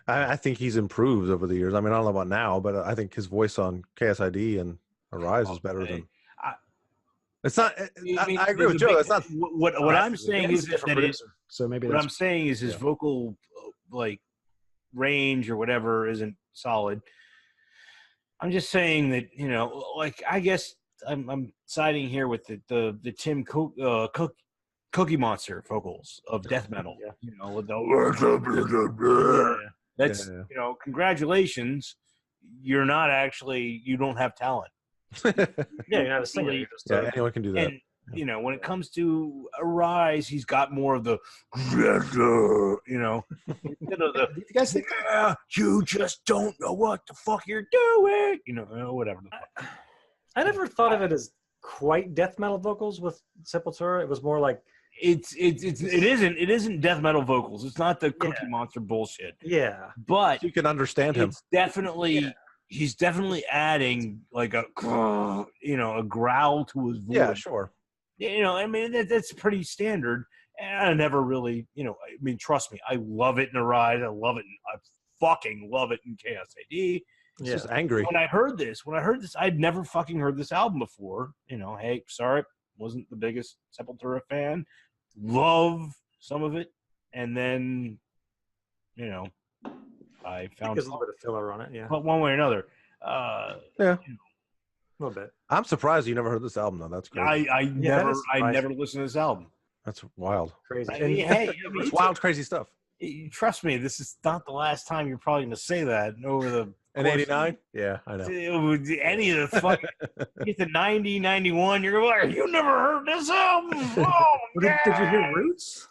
I think he's improved over the years. I mean, I don't know about now, but I think his voice on KSID and Arise is better than. It's not. I agree with Joe. It's not. What I'm saying is that so maybe what I'm saying is his vocal like range or whatever isn't solid. I'm just saying that, you know, like, I guess I'm siding here with the Tim Cookie Monster vocals of death metal. You know, with the that's you know, congratulations, you don't have talent. You're not a singer. You're just anyone can do that. And you know, when it comes to Arise, he's got more of the, you know, instead of the, you guys think you just don't know what the fuck you're doing, you know, whatever the fuck. I never thought of it as quite death metal vocals with Sepultura. It was more like it isn't death metal vocals. It's not the Cookie Monster bullshit. Yeah, but you can understand him. It's definitely. He's definitely adding like a, you know, a growl to his voice. Yeah, sure. You know, I mean, that's pretty standard. And I never really, you know, I mean, trust me, I love it in Arise. I love it. I fucking love it in Chaos ID. It's just angry. When I heard this, I'd never fucking heard this album before. You know, hey, sorry, wasn't the biggest Sepultura fan. Love some of it. And then, you know, I found there's a little bit of filler on it, but one way or another. Yeah, you know, a little bit. I'm surprised you never heard this album though. That's crazy. I never listened to this album. That's wild. Crazy. I mean, hey, it's wild, crazy stuff. Trust me, this is not the last time you're probably going to say that over the. In '89? Yeah, I know. Any of the fucking get to 90, 91, you're like, you never heard this album. Oh, did you hear Roots?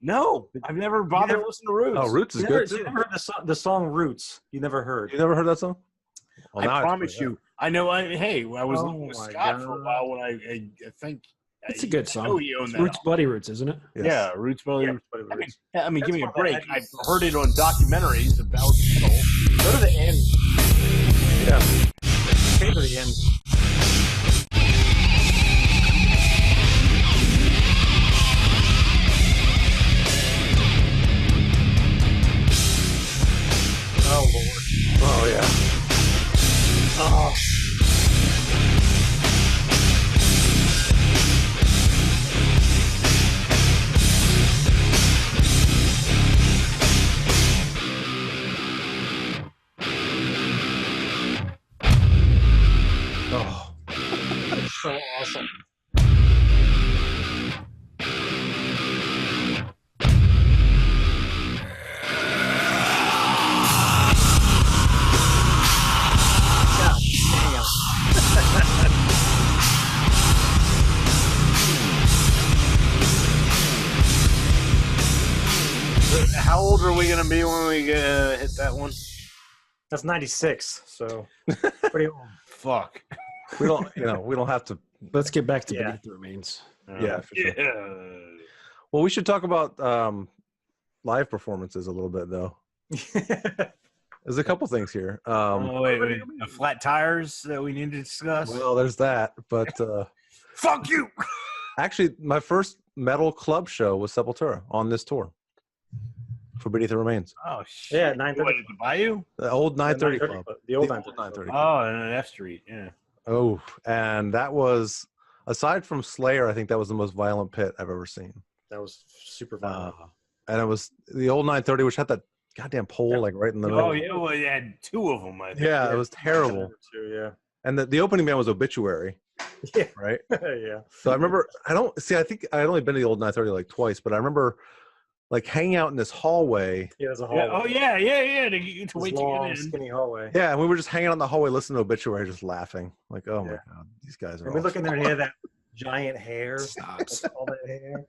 No, I've never bothered to listen to Roots. Oh, Roots is good. You never heard the song Roots? You never heard? You never heard that song? Well, I promise you. I know. I was living with Scott for a while when I think it's a good song. It's Roots, Bloody Roots, isn't it? Yes. Yeah, Roots, Bloody Roots. I mean, give me a break. I've heard it on documentaries about metal. Go to the end. Yeah. Go to the end. Oh, Lord. Oh, yeah. Oh. Oh. It's so awesome. old are we gonna be when we hit that one? That's 96, so pretty old. Fuck. We don't have to. Let's get back to Beneath the Remains. Yeah, for sure. Well, we should talk about live performances a little bit, though. There's a couple things here. Wait. The flat tires that we need to discuss. Well, there's that, but fuck you. Actually, my first metal club show was Sepultura on this tour for Beneath the Remains. Oh shit! Yeah, 930. What, the Bayou? The old 930 club. The old 930. Oh, and F Street. Yeah. Oh, and that was, aside from Slayer, I think that was the most violent pit I've ever seen. That was super violent. And it was the old 930, which had that goddamn pole like right in the middle. Oh yeah, well, it had two of them. I think. Yeah, it was terrible. Yeah. And the opening band was Obituary. Yeah. Right? Yeah. So I remember, I think I had only been to the old 930 like twice, but I remember like hanging out in this hallway. Yeah, there's a hallway. Oh yeah. To wait long, to get in. skinny hallway. Yeah, and we were just hanging out in the hallway listening to Obituary, just laughing. Like, oh my God, these guys are And we look awesome. in there and he had that giant hair. Stops. All that hair.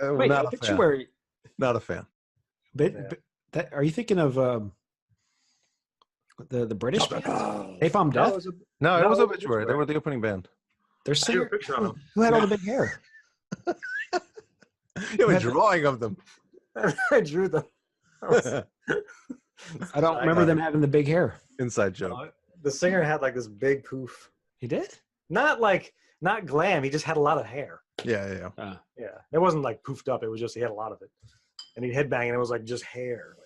Yeah, Wait, not a Obituary. fan. Not a fan. Are you thinking of the British band? Napalm Death? No, it was Obituary. They were the opening band. Their singer who had all the big hair. You have a drawing of them. I drew them. I don't remember them having the big hair. Inside joke. The singer had like this big poof. He did? Not glam. He just had a lot of hair. Yeah. Yeah. It wasn't like poofed up. It was just he had a lot of it. And he'd headbang and it was like just hair.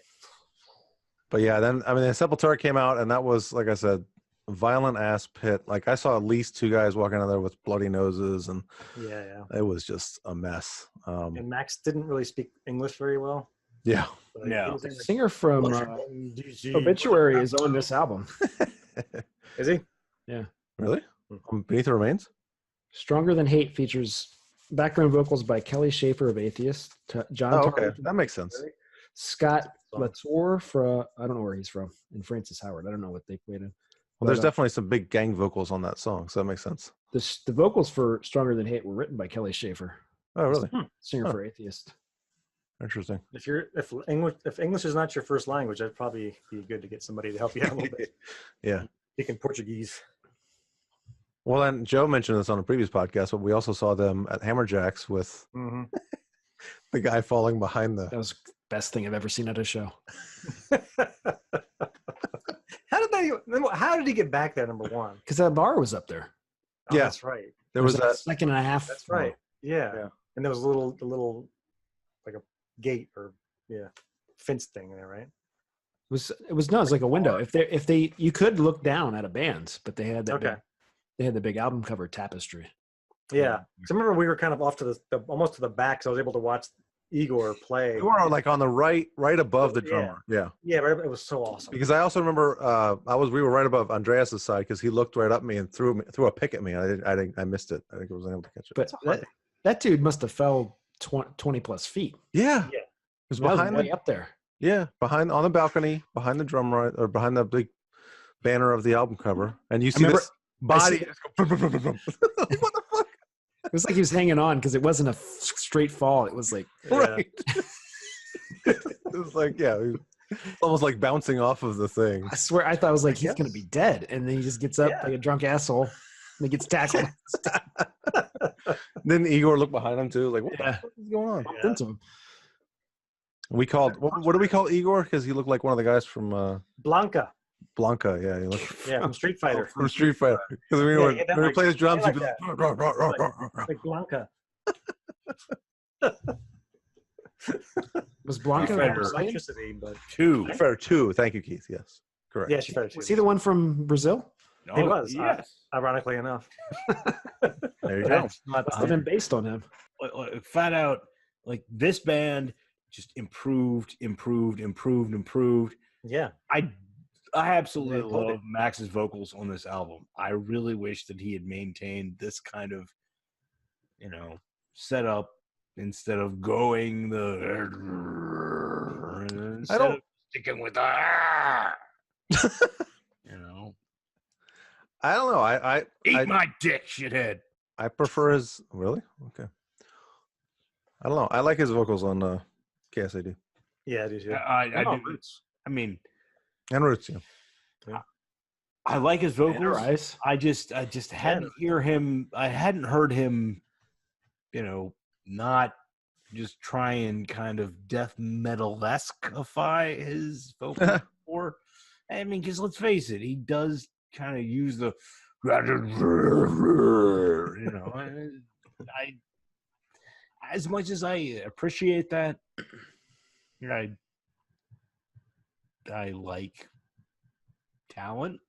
But yeah, then Sepultura came out, and that was, like I said, a violent ass pit. Like I saw at least two guys walking out there with bloody noses, and it was just a mess. And Max didn't really speak English very well. Yeah. The singer from Obituary is on this album. Is he? Yeah. Really? Beneath the Remains? Stronger Than Hate features background vocals by Kelly Schaefer of Atheist, John okay. That makes sense. Scott Latour from, I don't know where he's from, and Francis Howard. I don't know what they played in. Well, there's definitely some big gang vocals on that song, so that makes sense. The vocals for Stronger Than Hate were written by Kelly Schaefer. Oh, really? Singer for Atheist. Interesting. If English is not your first language, that'd probably be good to get somebody to help you out a little bit. Yeah. Speaking Portuguese. Well, then Joe mentioned this on a previous podcast, but we also saw them at Hammerjacks with the guy falling behind the. That was the best thing I've ever seen at a show. How did he get back there? Number one, because that bar was up there. Oh, that's right. There was a second and a half. That's right. Yeah. And there was a little like a gate or fence thing there, right? It was like a window. If they you could look down at a band, but they had that they had the big album cover tapestry. Yeah. So I remember we were kind of off to the almost to the back, so I was able to watch Igor play. We were like on the right above the drummer. Yeah. Yeah, but it was so awesome. Because I also remember we were right above Andreas's side because he looked right up me and threw a pick at me. I missed it. I think I wasn't able to catch it. But that dude must have fell 20 plus feet. Yeah. Yeah. It was behind way up there. Yeah, on the balcony, behind the drum right, or behind the big banner of the album cover, and you see this body. What the fuck? It was like he was hanging on because it wasn't a straight fall. It was like right. It was like almost like bouncing off of the thing. I swear, I thought it was like he's gonna be dead, and then he just gets up like a drunk asshole, and he gets tackled. Then Igor looked behind him too, like what the fuck is going on? Bumped into him. We called what do we call Igor? Because he looked like one of the guys from Blanca. Yeah, he looked from Street Fighter. From Street Fighter. Because when we play his drums, he'd be like Blanca. Was Blanca electricity, but two. Street Fighter 2. Thank you, Keith. Yes, correct. Yeah, Street Fighter 2. Was he the one from Brazil? He was. Yes. Ironically enough. There you go. Must have been based on him. Flat out, like this band just improved. Yeah. I absolutely love Max's vocals on this album. I really wish that he had maintained this kind of, setup instead of going sticking with the I don't know. I eat my dick, shithead. I prefer his really okay. I don't know. I like his vocals on KSAD. Yeah, I do too. I do. Roots. I mean, and Roots. Yeah. I like his vocals. Rise. I just hadn't heard him, not just try and kind of death metal-esquify his vocals before. I mean, because let's face it, he does kind of use the, I as much as I appreciate that, I like talent.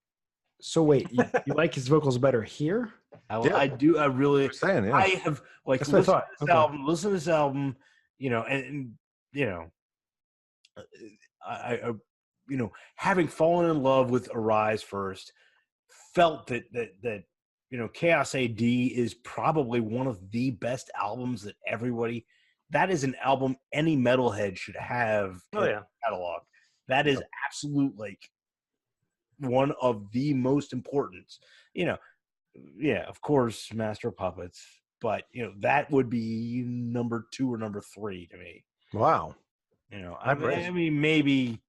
So wait, you like his vocals better here? I do. I really. Saying, yeah. I have That's what I thought. Listen to this album. I having fallen in love with Arise first, felt that Chaos AD is probably one of the best albums that everybody. That is an album any metalhead should have in their catalog. That is absolute, one of the most important. Of course, Master of Puppets, but that would be number 2 or number 3 to me. Wow. I mean, maybe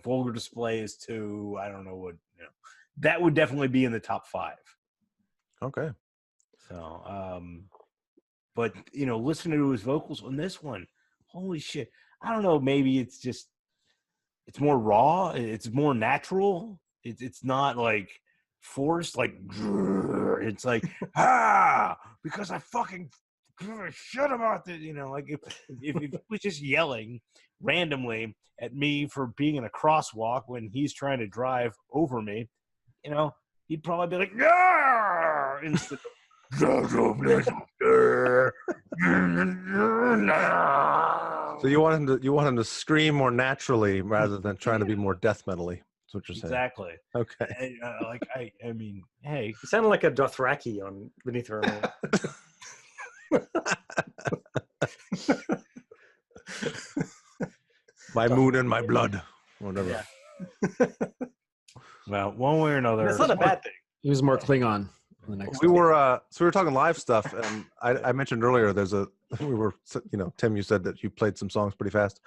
Vulgar Display is 2. I don't know what. That would definitely be in the top 5. Okay. So, but listening to his vocals on this one, holy shit! I don't know. Maybe it's it's more raw. It's more natural. It's not forced. It's because I fucking give a shit about this. If he was just yelling randomly at me for being in a crosswalk when he's trying to drive over me, he'd probably be like, "Yeah!" instead of. So you want him to scream more naturally rather than trying to be more death metal-y. That's what you're saying. Exactly. Okay. I mean, hey, he sounded like a Dothraki on Beneath Her Own. My moon and my blood, whatever. Yeah. Well, one way or another, it's not a bad thing. He was more Klingon. The next we were talking live stuff, and I mentioned earlier Tim, you said that you played some songs pretty fast.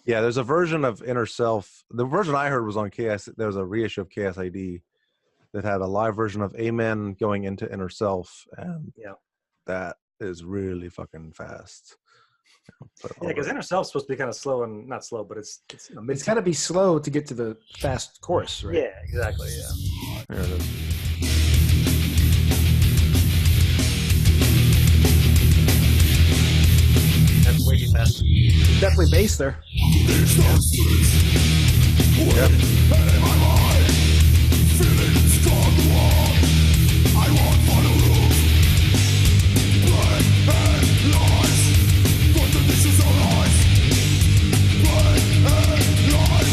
Yeah, there's a version of Inner Self. The version I heard was on KS. There was a reissue of KSID that had a live version of Amen going into Inner Self, and that is really fucking fast. Yeah, because Inner Self's supposed to be kind of slow and not slow, but it's got to be slow to get to the fast chorus, right? Yeah, exactly. Yeah. There it is. That's way too fast. Definitely bass there. Yep.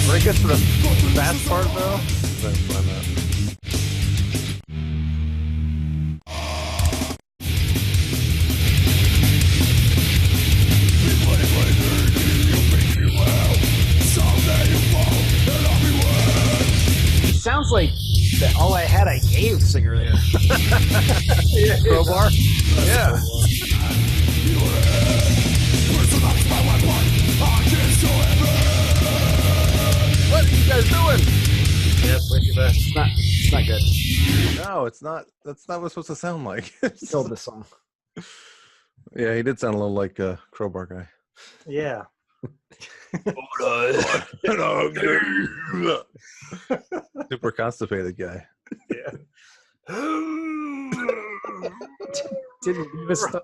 When it gets to the fast part, though, then find that. Sounds like the All I Had I Gave singer there. Crowbar? Yeah. What are you guys doing? Yeah, it's way too fast. It's not good. No, it's not. That's not what it's supposed to sound like. Killed this song. Yeah, he did sound a little like a Crowbar guy. Yeah. Super constipated guy. Yeah. Didn't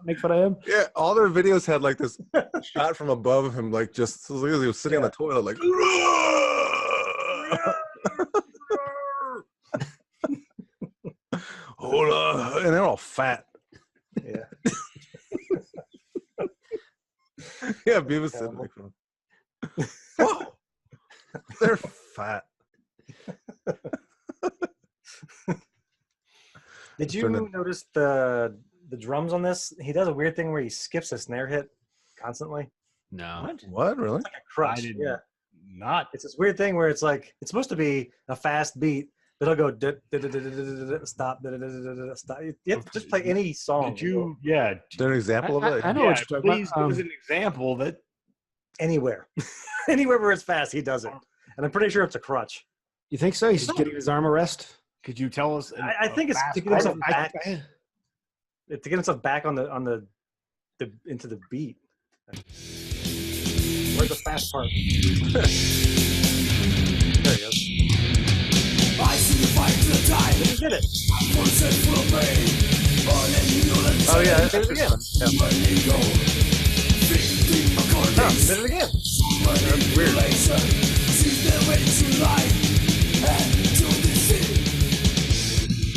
make fun of him? Yeah, all their videos had like this shot from above him, like just he was sitting on the toilet, like. Hold on, and they're all fat. Yeah. Yeah, Beavis didn't make fun. Whoa, they're fat. Did you notice the drums on this? He does a weird thing where he skips a snare hit constantly. No. What? Really? It's like a crutch. I did Yeah. not. It's this weird thing where it's like it's supposed to be a fast beat, It'll go stop, stop. You have to just play any song. Did you? Yeah. Is there an example of it? I know what you're talking please about. give us an example that Anywhere, anywhere where it's fast, he does it, and I'm pretty sure it's a crutch. You think so? He's just getting his arm a rest. could you tell us? I think it's to get himself back. To get himself back on the into the beat. Where's the fast part? There he goes. I see you fight to the time. He did it. Oh yeah, that's Did it again. Oh, did it again. That's weird.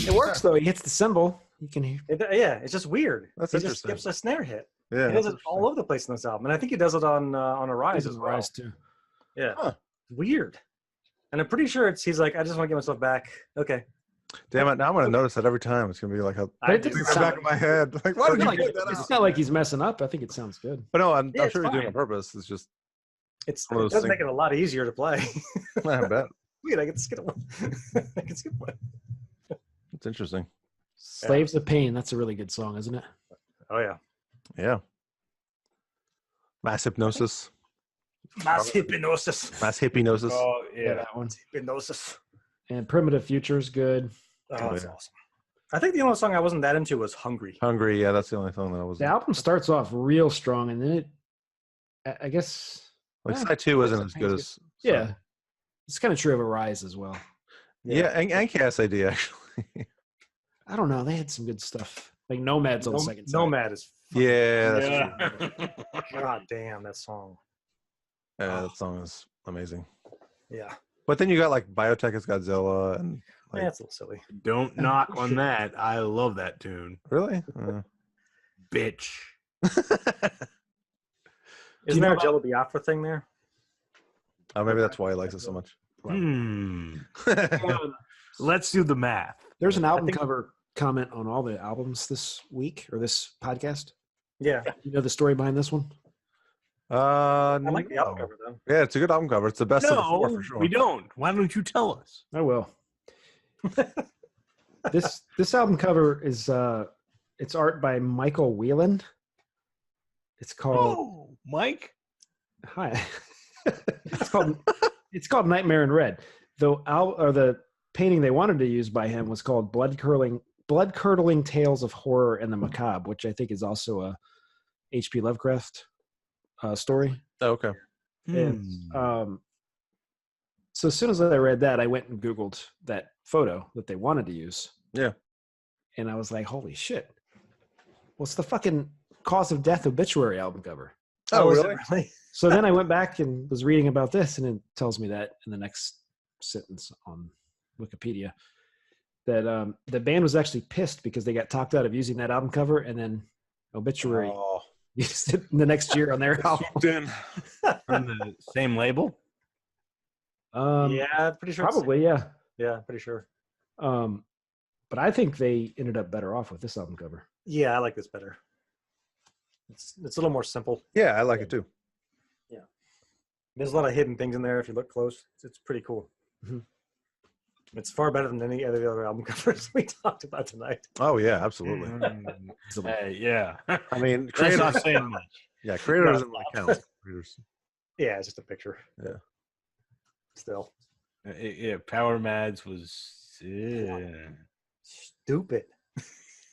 It works though. He hits the cymbal. You can hear. Yeah, it's just weird. That's he just interesting. skips a snare hit. Yeah, he does it all over the place in this album, and I think he does it on Arise as well. Rise too. Yeah, weird. And I'm pretty sure he's like, I just want to get myself back. Okay. Damn it! Now I'm gonna notice that every time. It's gonna be like a It doesn't in the sound back of my head. Like, why did you like, get that it's out? not like he's messing up. I think it sounds good. But no, I'm Yeah, it's sure he's doing it fine. on purpose. It's just It one of those does things. make it a lot easier to play. I bet Wait, I can skip one. I can skip one. it's interesting. Slaves of Pain. That's a really good song, isn't it? Oh yeah. Yeah. Mass hypnosis. Mass hypnosis. Mass hypnosis. Oh yeah. That one. Hypnosis. And Primitive Future's good. Oh, that's yeah. awesome. I think the only song I wasn't that into was Hungry. Hungry. Yeah, that's the only song that I was. The album starts off real strong, and then I guess. Like yeah, side 2 isn't as good as. Yeah, it's kind of true of Arise as well. Yeah, and Chaos AD actually. I don't know. They had some good stuff. Like Nomad's on the second side. Nomad is. Yeah, that's true. God damn that song. Yeah, that song is amazing. Yeah. But then you got like Biotech as Godzilla and like, That's a little silly. Don't knock on that. I love that tune. really? Bitch. Isn't there a Jello Biafra thing there? Oh, maybe that's why he likes it so much. Let's do the math. There's an album cover comment on all the albums this week or this podcast. Yeah. You know the story behind this one? I like the album cover though. Yeah, it's a good album cover. It's the best of the four for sure. We don't. Why don't you tell us? I will. This album cover is it's art by Michael Whelan. It's called Mike. Hi. it's called Nightmare in Red. The painting they wanted to use by him was called Blood Curdling Tales of Horror and the Macabre, which I think is also a H.P. Lovecraft story. Oh, okay. And so as soon as I read that, I went and Googled that photo that they wanted to use. Yeah. And I was like, holy shit. What's the fucking Cause of Death obituary album cover? Oh, really? So then I went back and was reading about this, and it tells me that in the next sentence on Wikipedia that the band was actually pissed because they got talked out of using that album cover, and then Obituary used it the next year on their album. On the same label? Yeah, pretty sure. Probably, yeah. Yeah, pretty sure. But I think they ended up better off with this album cover. Yeah, I like this better. It's a little more simple. Yeah, I like it too. Yeah. There's a lot of hidden things in there if you look close. It's pretty cool. Mm-hmm. It's far better than any other album covers we talked about tonight. Oh yeah, absolutely. Yeah. I mean, That's Kreator, not saying much. Yeah, Kreator doesn't really count. Kreator's- Yeah, it's just a picture. Yeah. Still. Yeah, Powermad's was stupid.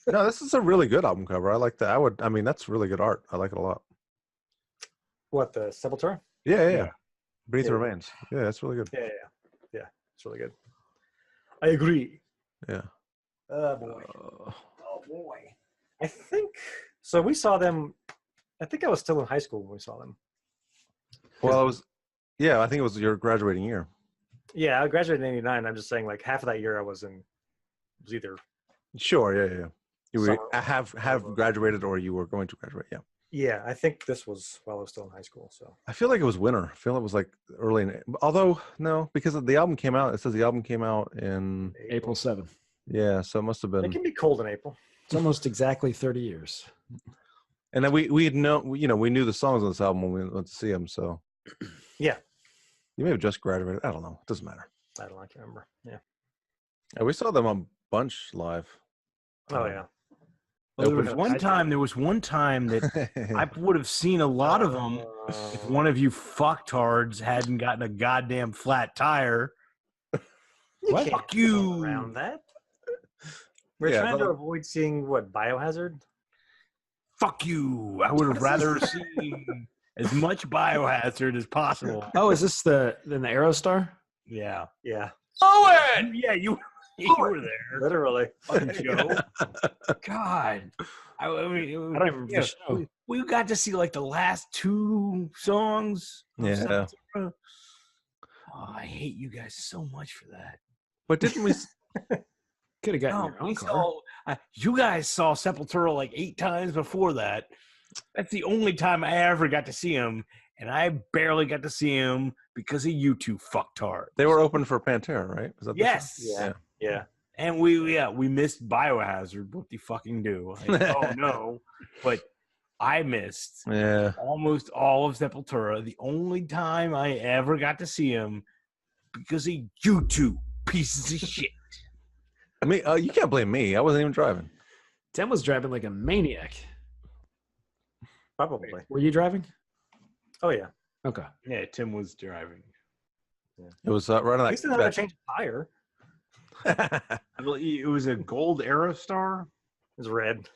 No, this is a really good album cover. I like that. I mean, that's really good art. I like it a lot. What, the Sepultura? Yeah. Beneath the Yeah. Remains. Yeah, that's really good. Yeah. It's really good. I agree. Yeah. Oh boy. Oh boy. I think so. We saw them. I think I was still in high school when we saw them. Well, I think it was your graduating year. Yeah, I graduated in '89. I'm just saying, like half of that year, I was either. Sure. Yeah. You were Summer. have graduated, or you were going to graduate. Yeah. Yeah, I think this was while I was still in high school. So I feel like it was winter. I feel it was like early. Although no, because the album came out. It says the album came out in April 7th. Yeah, so it must have been. It can be cold in April. It's almost exactly 30 years. And then we knew the songs on this album when we went to see them. So yeah, you may have just graduated. I don't know. It doesn't matter. I can't remember. Yeah. Yeah, we saw them a bunch live. Oh yeah. Well, there was one time that I would have seen a lot of them if one of you fucktards hadn't gotten a goddamn flat tire. What? Fuck you. Around that. We're trying to avoid seeing what Biohazard. Fuck you. I would have rather seen as much Biohazard as possible. Oh, is this the Aerostar? Yeah. Yeah. Owen! Yeah, you were there. Literally. Fucking Joe. God. I mean, I don't remember the show. We got to see like the last 2 songs. Yeah. Oh, I hate you guys so much for that. But didn't we? Could have gotten your own car. You guys saw Sepultura like 8 times before that. That's the only time I ever got to see him, and I barely got to see him because of you two fucktards. They were open for Pantera, right? Was that yes. Yeah. And we missed Biohazard. What the fucking do? Oh no! But I missed almost all of Sepultura. The only time I ever got to see him because of you two pieces of shit. I mean, you can't blame me. I wasn't even driving. Tim was driving like a maniac. Probably. Were you driving? Oh yeah. Okay. Yeah, Tim was driving. Yeah. It was right on that. At least they never changed a tire. It was a gold Aerostar. It was red.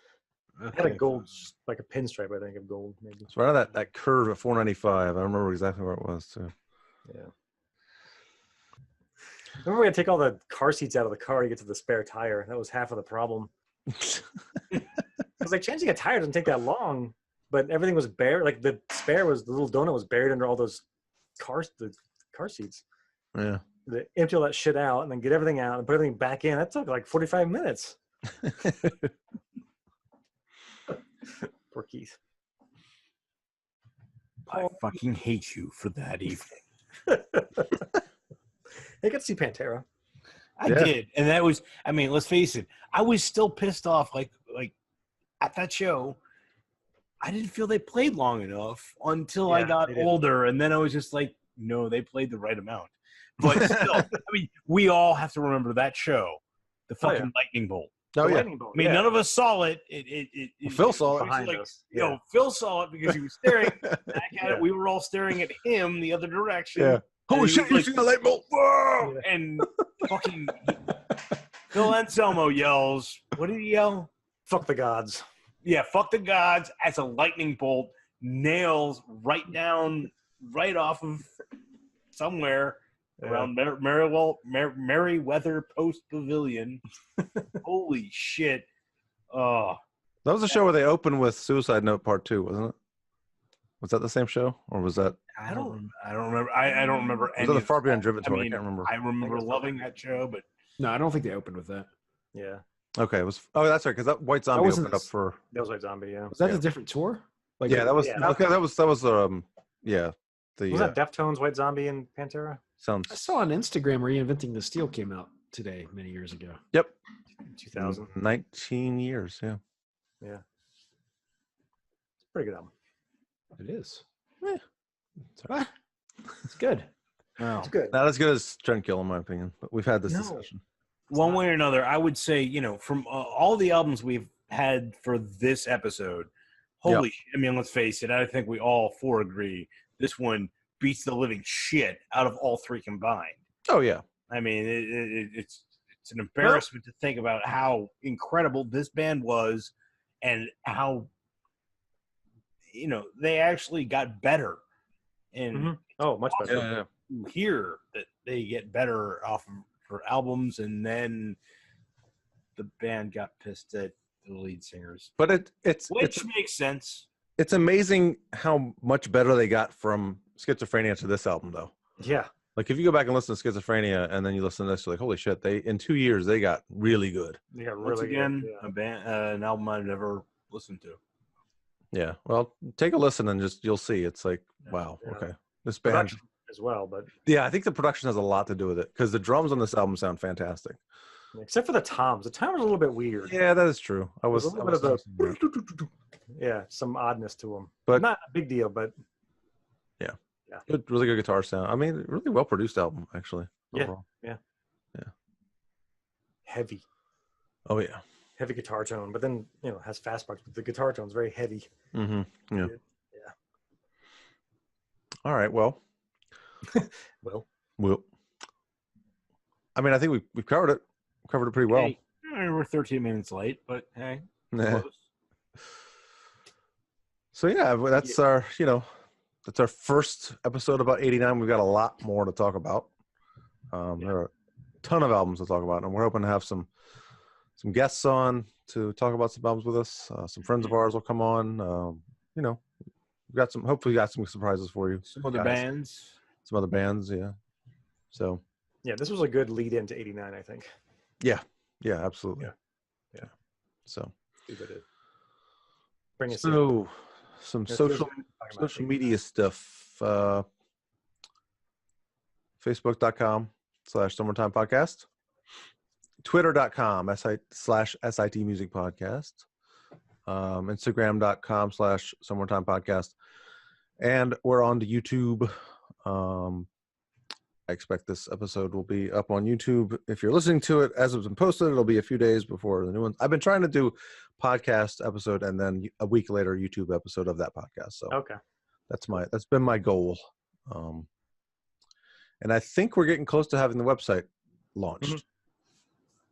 It had a gold, like a pinstripe, I think, of gold. Maybe. It's right on that curve at 495. I remember exactly where it was too. Yeah. Remember we had to take all the car seats out of the car to get to the spare tire. That was half of the problem. Because like changing a tire doesn't take that long, but everything was bare. Like the spare was the little donut was buried under all those the car seats. Yeah. To empty all that shit out and then get everything out and put everything back in. That took like 45 minutes. Poor Keith. I fucking hate you for that evening. They got to see Pantera. I did, and that was. I mean, let's face it. I was still pissed off. Like at that show, I didn't feel they played long enough until I got older, and then I was just like, no, they played the right amount. But still, I mean, we all have to remember that show, the fucking lightning bolt. Oh yeah. Bolt, I mean, none of us saw it. Phil saw it. Behind us. Phil saw it because he was staring back at it. We were all staring at him the other direction. Yeah. Holy shit! You seen the light bolt? Whoa! Yeah. And fucking Phil Anselmo yells. What did he yell? Fuck the gods. Yeah, fuck the gods. As a lightning bolt nails right off of somewhere. Around Merriweather Post Pavilion. Holy shit. That was a show where they opened with Suicide Note Part 2, wasn't it? Was that the same show? Or was that... I don't remember. I don't remember any. Was that the Far Beyond Driven tour? I can't remember. I remember loving that show, but... No, I don't think they opened with that. Yeah. Okay, it was... Oh, that's right, because that White Zombie opened up for... That was White Zombie, yeah. Was that a different tour? Like, yeah, that was... Okay, that was yeah. Was that Deftones, White Zombie, and Pantera? I saw on Instagram Reinventing the Steel came out today, many years ago. Yep. 2000. 19 years, yeah. Yeah. It's a pretty good album. It is. It's good. Wow. It's good. Not as good as Trendkill, in my opinion, but we've had this discussion. One way or another, I would say, from all the albums we've had for this episode, holy shit, I mean, let's face it, I think we all 4 agree, this one beats the living shit out of all 3 combined. Oh, yeah. I mean, it's an embarrassment to think about how incredible this band was and how, they actually got better. And much better. You hear that they get better off of for albums, and then the band got pissed at the lead singers. But it makes sense. It's amazing how much better they got from Schizophrenia to this album, though. Yeah. Like, if you go back and listen to Schizophrenia and then you listen to this, you're like, holy shit, in 2 years, they got really good. They got Once really again, good. a band, an album I've never listened to. Yeah. Well, take a listen and you'll see. It's like, wow, okay. This band. Production as well, but. Yeah, I think the production has a lot to do with it because the drums on this album sound fantastic. Except for the toms. The tom was a little bit weird. Yeah, that is true. Yeah, some oddness to them. But not a big deal, but yeah. Good, really good guitar sound. I mean, really well produced album, actually. Yeah. Overall. Yeah. heavy. Oh yeah. Heavy guitar tone, but then has fast parts, but the guitar tone's very heavy. Yeah. Yeah. All right. Well. Well. I mean, I think we've covered it. Covered it pretty well. Hey, we're 13 minutes late, but hey. Yeah. Close. So yeah, that's our that's our first episode about 89. We've got a lot more to talk about. There are a ton of albums to talk about, and we're hoping to have some guests on to talk about some albums with us. Some friends of ours will come on. We've got hopefully got some surprises for you. Some other bands. Some other bands, yeah. So yeah, this was a good lead into 89, I think. Yeah, absolutely. Yeah. So bring us some social media stuff. Facebook.com/Summertime Podcast. Twitter.com/SIT Music Podcast. Instagram.com/Summertime Podcast. And we're on to YouTube. I expect this episode will be up on YouTube. If you're listening to it as it's been posted, it'll be a few days before the new one. I've been trying to do podcast episode and then a week later YouTube episode of that podcast. So okay, that's been my goal. And I think we're getting close to having the website launched. Mm-hmm.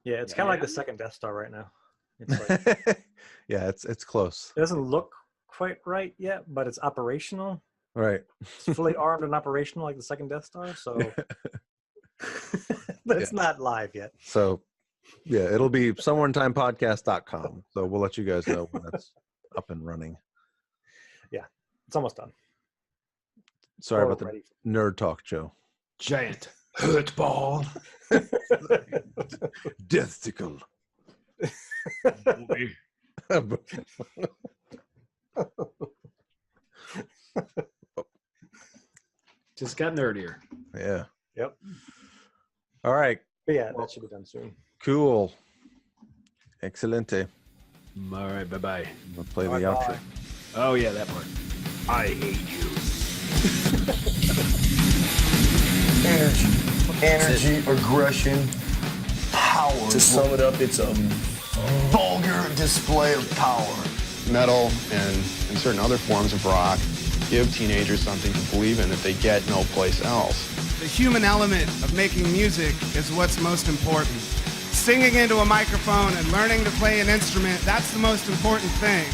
Yeah, it's kind of like the second Death Star right now. It's like, yeah, it's close. It doesn't look quite right yet, but it's operational. Right. It's fully armed and operational like the second Death Star, so but it's not live yet. So yeah, it'll be somewhereintimepodcast.com. So we'll let you guys know when it's up and running. Yeah, it's almost done. Sorry about the nerd talk, Joe. Giant hurt ball. Deathstickle. Just got nerdier. Yeah. Yep. All right. But yeah, that should be done soon. Cool. Excelente. All right. Bye-bye. We'll play the outro. Oh, yeah, that part. I hate you. Energy, aggression, power. To sum it up, it's a vulgar display of power. Metal and certain other forms of rock give teenagers something to believe in that they get no place else. The human element of making music is what's most important. Singing into a microphone and learning to play an instrument, that's the most important thing.